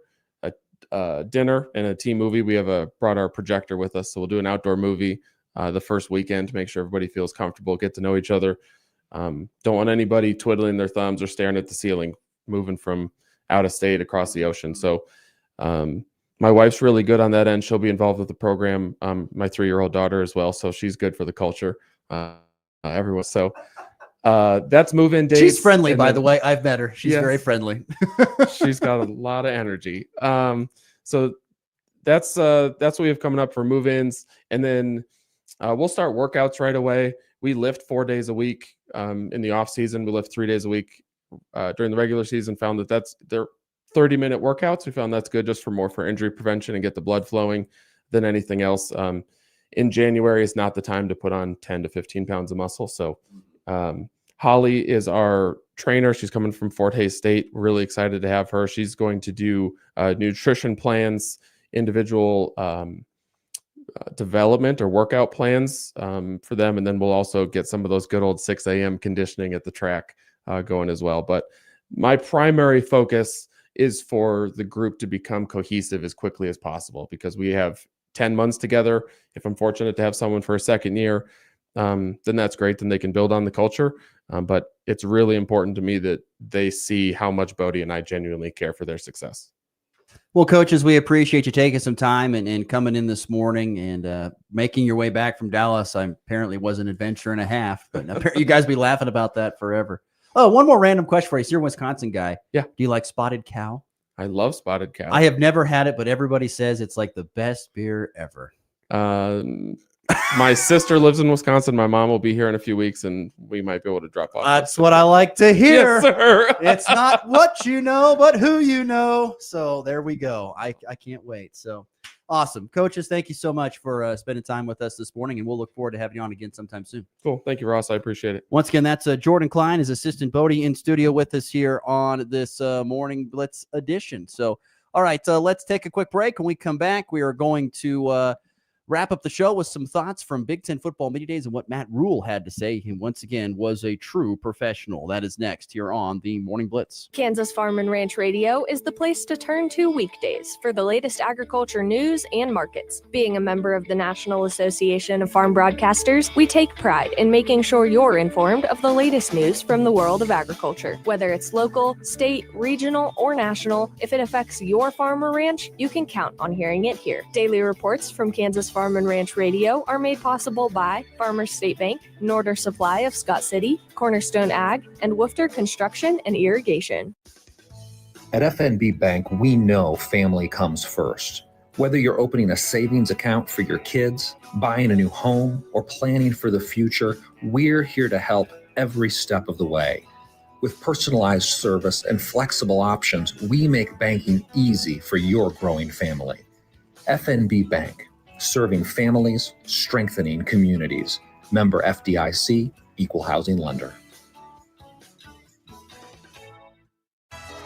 a dinner and a team movie. We have brought our projector with us, so we'll do an outdoor movie the first weekend to make sure everybody feels comfortable, get to know each other. Don't want anybody twiddling their thumbs or staring at the ceiling, moving from out of state across the ocean. So my wife's really good on that end. She'll be involved with the program. My 3-year-old daughter as well, so she's good for the culture. Everyone. So that's move-in dates. She's friendly, by the way. I've met her. She's very friendly. She's got a lot of energy. So that's what we have coming up for move-ins, and then we'll start workouts right away. We lift 4 days a week in the off season. We lift 3 days a week during the regular season. Found that they're 30-minute workouts. We found that's good just for injury prevention and get the blood flowing than anything else. In January is not the time to put on 10 to 15 pounds of muscle. So Holly is our trainer. She's coming from Fort Hays State. We're really excited to have her. She's going to do nutrition plans, individual development or workout plans for them. And then we'll also get some of those good old 6 a.m. conditioning at the track going as well. But my primary focus is for the group to become cohesive as quickly as possible, because we have 10 months together. If I'm fortunate to have someone for a second year, then that's great. Then they can build on the culture. But it's really important to me that they see how much Bodie and I genuinely care for their success. Well, coaches, we appreciate you taking some time and coming in this morning and making your way back from Dallas. Apparently was an adventure and a half, but you guys be laughing about that forever. Oh, one more random question for you. So you're a Wisconsin guy. Yeah. Do you like Spotted Cow? I love Spotted Cow. I have never had it, but everybody says it's like the best beer ever. My sister lives in Wisconsin. My mom will be here in a few weeks, and we might be able to drop off. That's what I like to hear. Yes, sir. It's not what you know, but who you know. So there we go. I can't wait. So awesome. Coaches, thank you so much for spending time with us this morning, and we'll look forward to having you on again sometime soon. Cool. Thank you, Ross. I appreciate it. Once again, that's Jordan Klein, his assistant Bodie, in studio with us here on this Morning Blitz edition. So, all right, let's take a quick break. When we come back, we are going to wrap up the show with some thoughts from Big Ten football media days and what Matt Rule had to say. He, once again, was a true professional. That is next here on the Morning Blitz. Kansas Farm and Ranch Radio is the place to turn to weekdays for the latest agriculture news and markets. Being a member of the National Association of Farm Broadcasters, we take pride in making sure you're informed of the latest news from the world of agriculture. Whether it's local, state, regional, or national, if it affects your farm or ranch, you can count on hearing it here. Daily reports from Kansas Farm and Ranch Radio are made possible by Farmers State Bank, Norder Supply of Scott City, Cornerstone Ag, and Woofter Construction and Irrigation. At FNB Bank, we know family comes first. Whether you're opening a savings account for your kids, buying a new home, or planning for the future, we're here to help every step of the way. With personalized service and flexible options, we make banking easy for your growing family. FNB Bank, serving families, strengthening communities. Member FDIC, Equal Housing Lender.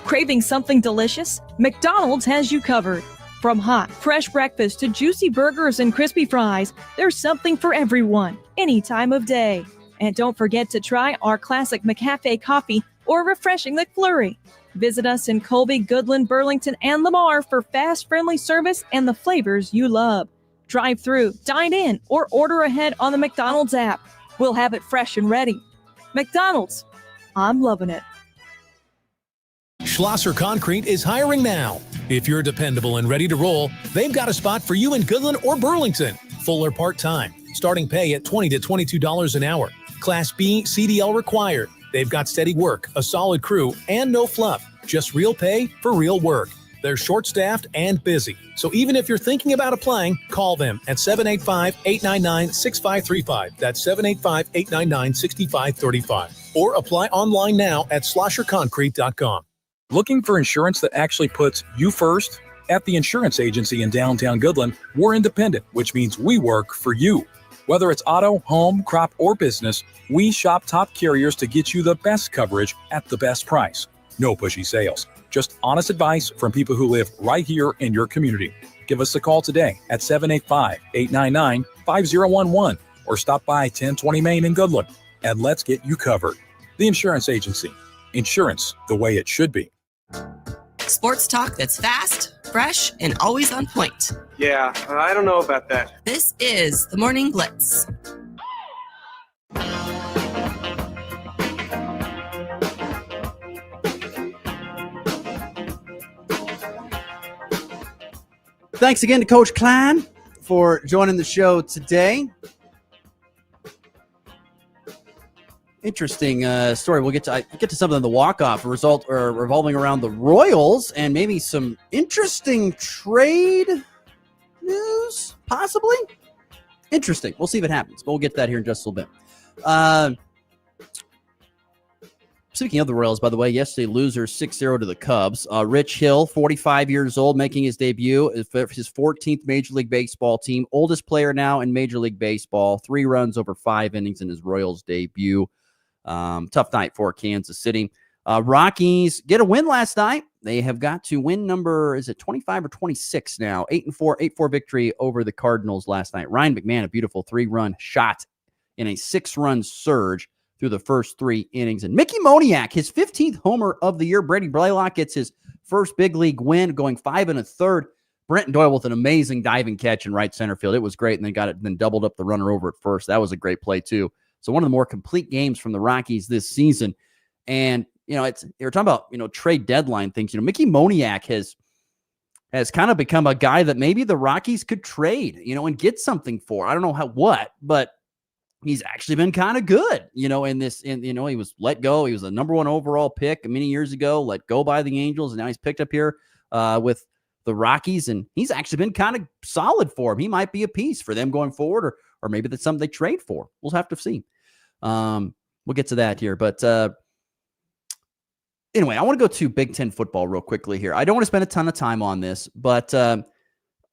Craving something delicious? McDonald's has you covered. From hot, fresh breakfast to juicy burgers and crispy fries, there's something for everyone, any time of day. And don't forget to try our classic McCafe coffee or refreshing McFlurry. Visit us in Colby, Goodland, Burlington, and Lamar for fast, friendly service and the flavors you love. Drive through, dine in, or order ahead on the McDonald's app. We'll have it fresh and ready. McDonald's, I'm loving it. Schlosser Concrete is hiring now. If you're dependable and ready to roll, they've got a spot for you in Goodland or Burlington. Full or part-time. Starting pay at $20 to $22 an hour. Class B CDL required. They've got steady work, a solid crew, and no fluff. Just real pay for real work. They're short-staffed and busy. So even if you're thinking about applying, call them at 785-899-6535. That's 785-899-6535. Or apply online now at slosherconcrete.com. Looking for insurance that actually puts you first? At the insurance agency in downtown Goodland, we're independent, which means we work for you. Whether it's auto, home, crop, or business, we shop top carriers to get you the best coverage at the best price. No pushy sales. Just honest advice from people who live right here in your community. Give us a call today at 785-899-5011 or stop by 1020 Main in Goodland and let's get you covered. The Insurance Agency. Insurance the way it should be. Sports talk that's fast, fresh, and always on point. Yeah, I don't know about that. This is the Morning Blitz. Thanks again to Coach Klein for joining the show today. Interesting story. We'll get to something in the walk-off result revolving around the Royals and maybe some interesting trade news, possibly. Interesting. We'll see if it happens, but we'll get to that here in just a little bit. Speaking of the Royals, by the way, yesterday losers 6-0 to the Cubs. Rich Hill, 45 years old, making his debut, his 14th Major League Baseball team. Oldest player now in Major League Baseball. 3 runs over 5 innings in his Royals debut. Tough night for Kansas City. Rockies get a win last night. They have got to win number, is it 25 or 26 now? 8-4 victory over the Cardinals last night. Ryan McMahon, a beautiful 3-run shot in a 6-run surge through the first 3 innings. And Mickey Moniak, his 15th homer of the year. Brady Blaylock gets his first big league win, going 5 1/3. Brenton Doyle with an amazing diving catch in right center field. It was great, and then doubled up the runner over at first. That was a great play too. So one of the more complete games from the Rockies this season. And you're talking about trade deadline things. Mickey Moniak has kind of become a guy that maybe the Rockies could trade, and get something for. I don't know what, but he's actually been kind of good, he was let go. He was a number 1 overall pick many years ago, let go by the Angels. And now he's picked up here with the Rockies, and he's actually been kind of solid for him. He might be a piece for them going forward, or maybe that's something they trade for. We'll have to see. We'll get to that here. But anyway, I want to go to Big Ten football real quickly here. I don't want to spend a ton of time on this, but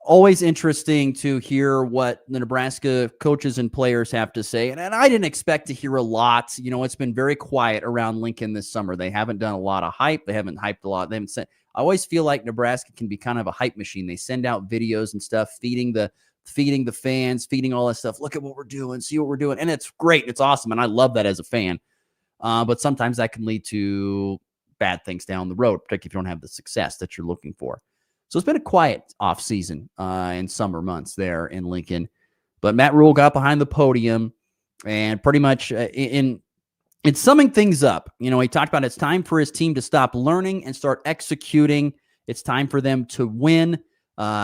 always interesting to hear what the Nebraska coaches and players have to say. And I didn't expect to hear a lot. It's been very quiet around Lincoln this summer. They haven't done a lot of hype. They haven't hyped a lot. They haven't sent. I always feel like Nebraska can be kind of a hype machine. They send out videos and stuff, feeding the fans, feeding all that stuff. Look at what we're doing. See what we're doing. And it's great. It's awesome. And I love that as a fan. But sometimes that can lead to bad things down the road, particularly if you don't have the success that you're looking for. So it's been a quiet off season in summer months there in Lincoln. But Matt Rule got behind the podium and pretty much in summing things up, he talked about it's time for his team to stop learning and start executing. It's time for them to win.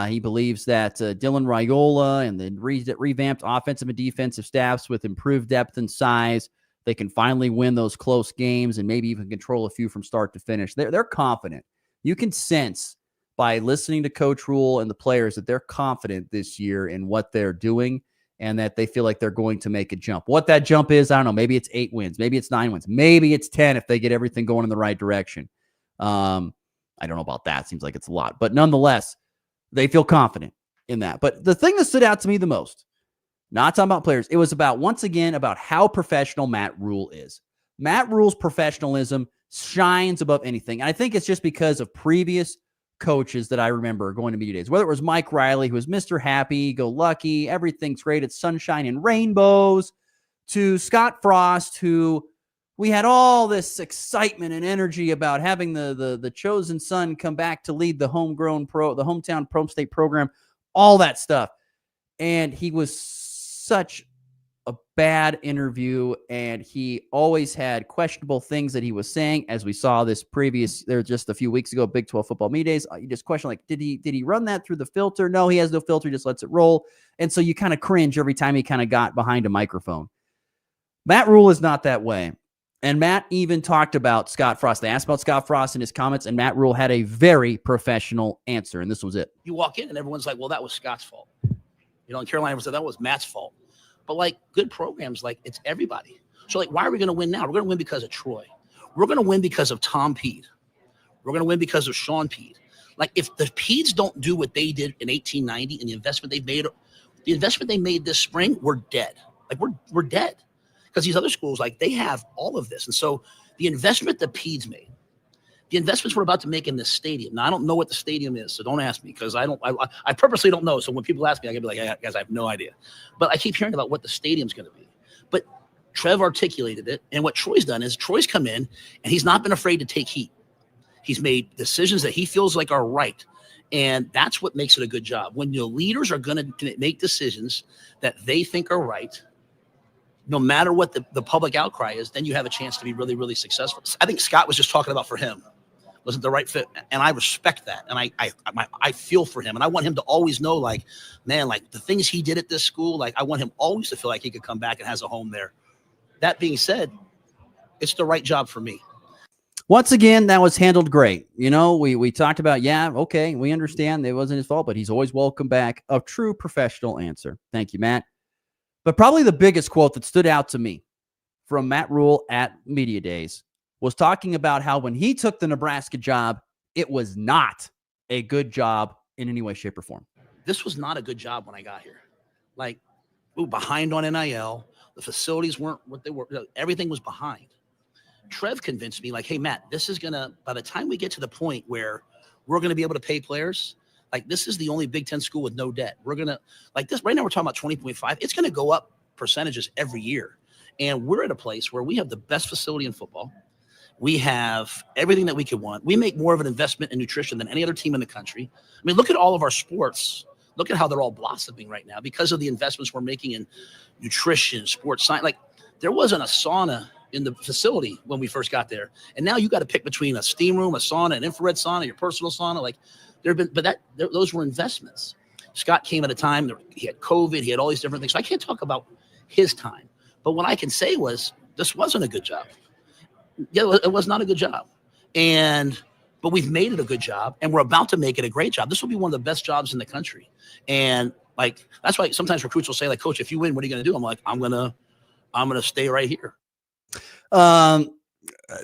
He believes that Dylan Raiola and the revamped offensive and defensive staffs with improved depth and size, they can finally win those close games and maybe even control a few from start to finish. They're confident. You can sense by listening to Coach Rule and the players that they're confident this year in what they're doing and that they feel like they're going to make a jump. What that jump is, I don't know. Maybe it's 8 wins. Maybe it's 9 wins. Maybe it's 10 if they get everything going in the right direction. I don't know about that. Seems like it's a lot. But nonetheless, they feel confident in that. But the thing that stood out to me the most, not talking about players, it was once again, about how professional Matt Rule is. Matt Rule's professionalism shines above anything. And I think it's just because of previous coaches that I remember going to media days, whether it was Mike Riley, who was Mr. Happy-go-lucky, everything's great, it's sunshine and rainbows, to Scott Frost, who we had all this excitement and energy about having the chosen son come back to lead the hometown pro state program, all that stuff. And he was such a bad interview, and he always had questionable things that he was saying, as we saw there just a few weeks ago, Big 12 football media days. You just question, like, did he run that through the filter? No, he has no filter. He just lets it roll. And so you kind of cringe every time he kind of got behind a microphone. Matt Rule is not that way. And Matt even talked about Scott Frost. They asked about Scott Frost in his comments, and Matt Rule had a very professional answer, and this was it. You walk in and everyone's like, well, that was Scott's fault. In Carolina, said that was Matt's fault. But like good programs, like it's everybody. So like, why are we going to win now? We're going to win because of Troy. We're going to win because of Tom Pede. We're going to win because of Sean Pede. Like if the Pedes don't do what they did in 1890 and the investment they made this spring, we're dead. Like we're dead. Because these other schools, like they have all of this. And so the investment that Pedes made, the investments we're about to make in this stadium. Now, I don't know what the stadium is, so don't ask me because I purposely don't know. So when people ask me, I can be like, hey, guys, I have no idea. But I keep hearing about what the stadium's going to be. But Trev articulated it. And what Troy's done is Troy's come in and he's not been afraid to take heat. He's made decisions that he feels like are right. And that's what makes it a good job. When your leaders are going to make decisions that they think are right, no matter what the public outcry is, then you have a chance to be really, really successful. I think Scott was just talking about for him. Wasn't the right fit. And I respect that. And I feel for him. And I want him to always know, like, man, like the things he did at this school, like I want him always to feel like he could come back and has a home there. That being said, it's the right job for me. Once again, that was handled great. We talked about, okay, we understand it wasn't his fault, but he's always welcome back. A true professional answer. Thank you, Matt. But probably the biggest quote that stood out to me from Matt Rule at Media Days was talking about how when he took the Nebraska job, it was not a good job in any way, shape, or form. This was not a good job when I got here. Like, we were behind on NIL. The facilities weren't what they were. Everything was behind. Trev convinced me, like, hey, Matt, this is going to, by the time we get to the point where we're going to be able to pay players, like this is the only Big Ten school with no debt. We're going to, like this, right now we're talking about 20.5. It's going to go up percentages every year. And we're at a place where we have the best facility in football. We have everything that we could want. We make more of an investment in nutrition than any other team in the country. I mean, look at all of our sports. Look at how they're all blossoming right now because of the investments we're making in nutrition, sports science. Like there wasn't a sauna in the facility when we first got there. And now you got to pick between a steam room, a sauna, an infrared sauna, your personal sauna. Like those were investments. Scott came at a time that he had COVID, he had all these different things. So I can't talk about his time, but what I can say was this wasn't a good job. Yeah, it was not a good job. But we've made it a good job and we're about to make it a great job. This will be one of the best jobs in the country. And like, that's why sometimes recruits will say like, coach, if you win, what are you going to do? I'm like, I'm going to stay right here.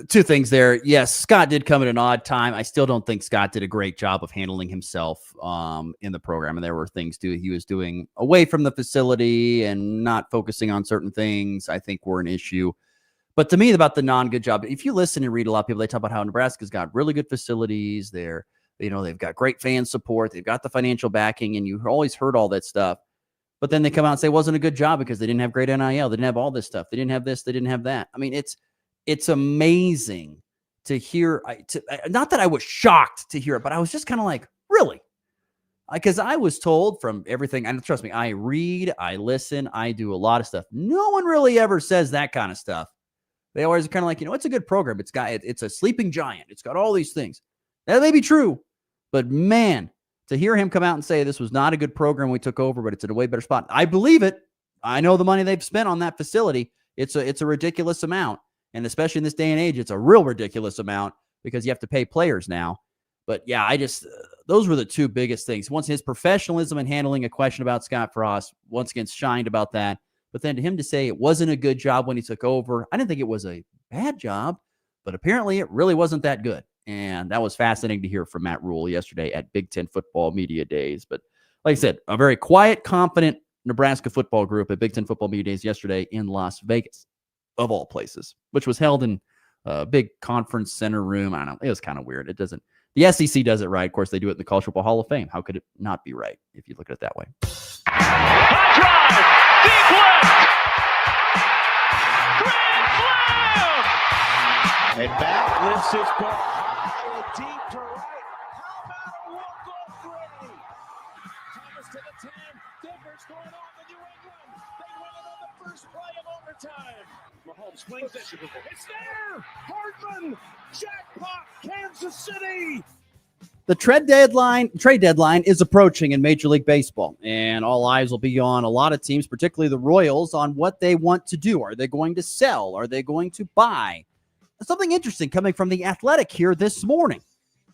Two things there. Yes, Scott did come at an odd time. I still don't think Scott did a great job of handling himself in the program. And there were things he was doing away from the facility and not focusing on certain things I think were an issue. But to me, about the non-good job, if you listen and read a lot of people, they talk about how Nebraska's got really good facilities. They've got great fan support. They've got the financial backing, and you always heard all that stuff. But then they come out and say it wasn't a good job because they didn't have great NIL. They didn't have all this stuff. They didn't have this. They didn't have that. I mean, it's amazing to hear. Not that I was shocked to hear it, but I was just kind of like, really? Because I was told from everything, and trust me, I read, I listen, I do a lot of stuff. No one really ever says that kind of stuff. They always kind of like, it's a good program. It's a sleeping giant. It's got all these things. That may be true, but man, to hear him come out and say this was not a good program we took over, but it's at a way better spot. I believe it. I know the money they've spent on that facility. It's a ridiculous amount. And especially in this day and age, it's a real ridiculous amount because you have to pay players now. But yeah, those were the two biggest things. Once his professionalism in handling a question about Scott Frost, once again, shined about that. But then to him to say it wasn't a good job when he took over, I didn't think it was a bad job, but apparently it really wasn't that good. And that was fascinating to hear from Matt Rule yesterday at Big Ten Football Media Days. But like I said, a very quiet, confident Nebraska football group at Big Ten Football Media Days yesterday in Las Vegas, of all places, which was held in a big conference center room. I don't know. It was kind of weird. The SEC does it right. Of course, they do it in the College Football Hall of Fame. How could it not be right if you look at it that way? High drive, deep left, grand slam, and back lifts his ball high and deep to right. How about a walk-off Brady? Thomas to the 10. Digger's going on to New England. They win it on the first play of overtime. Mahomes swings it. It's there. Hardman. Jackpot. Kansas City. The trade deadline is approaching in Major League Baseball, and all eyes will be on a lot of teams, particularly the Royals, on what they want to do. Are they going to sell? Are they going to buy? Something interesting coming from The Athletic here this morning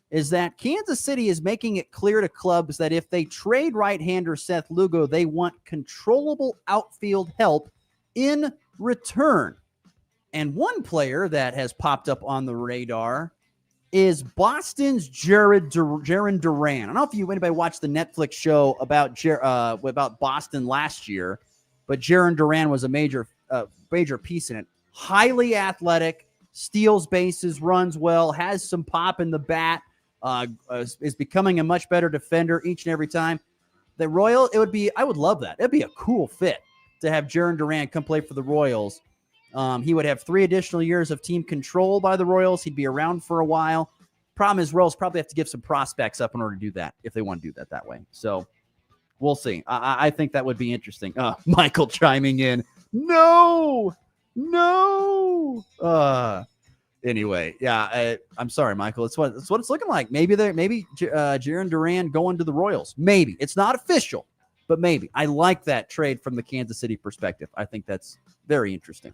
is that Kansas City is making it clear to clubs that if they trade right-hander Seth Lugo, they want controllable outfield help in return. And one player that has popped up on the radar is Boston's Jarren Duran. I don't know if anybody watched the Netflix show about Boston last year, but Jarren Duran was a major piece in it. Highly athletic, steals bases, runs well, has some pop in the bat, is becoming a much better defender each and every time. The Royal, I would love that. It'd be a cool fit to have Jarren Duran come play for the Royals. He would have 3 additional years of team control by the Royals. He'd be around for a while. Problem is, Royals probably have to give some prospects up in order to do that, if they want to do that way. So we'll see. I think that would be interesting. Michael chiming in. No. Anyway, yeah, I'm sorry, Michael. It's what it's looking like. Maybe Jarren Duran going to the Royals. Maybe. It's not official, but maybe. I like that trade from the Kansas City perspective. I think that's very interesting.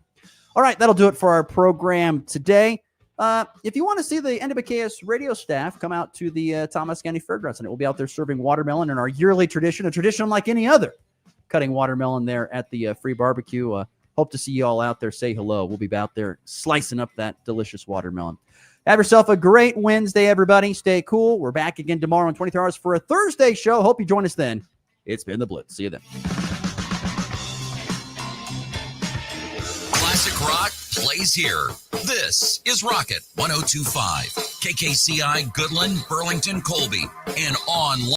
All right, that'll do it for our program today. If you want to see the NWKS radio staff, come out to the Thomas County Fairgrounds, and we'll be out there serving watermelon in our yearly tradition, a tradition unlike any other, cutting watermelon there at the free barbecue. Hope to see you all out there. Say hello. We'll be out there slicing up that delicious watermelon. Have yourself a great Wednesday, everybody. Stay cool. We're back again tomorrow in 23 hours for a Thursday show. Hope you join us then. It's been the Blitz. See you then. Classic rock plays here. This is Rocket 102.5, KKCI, Goodland, Burlington, Colby, and online.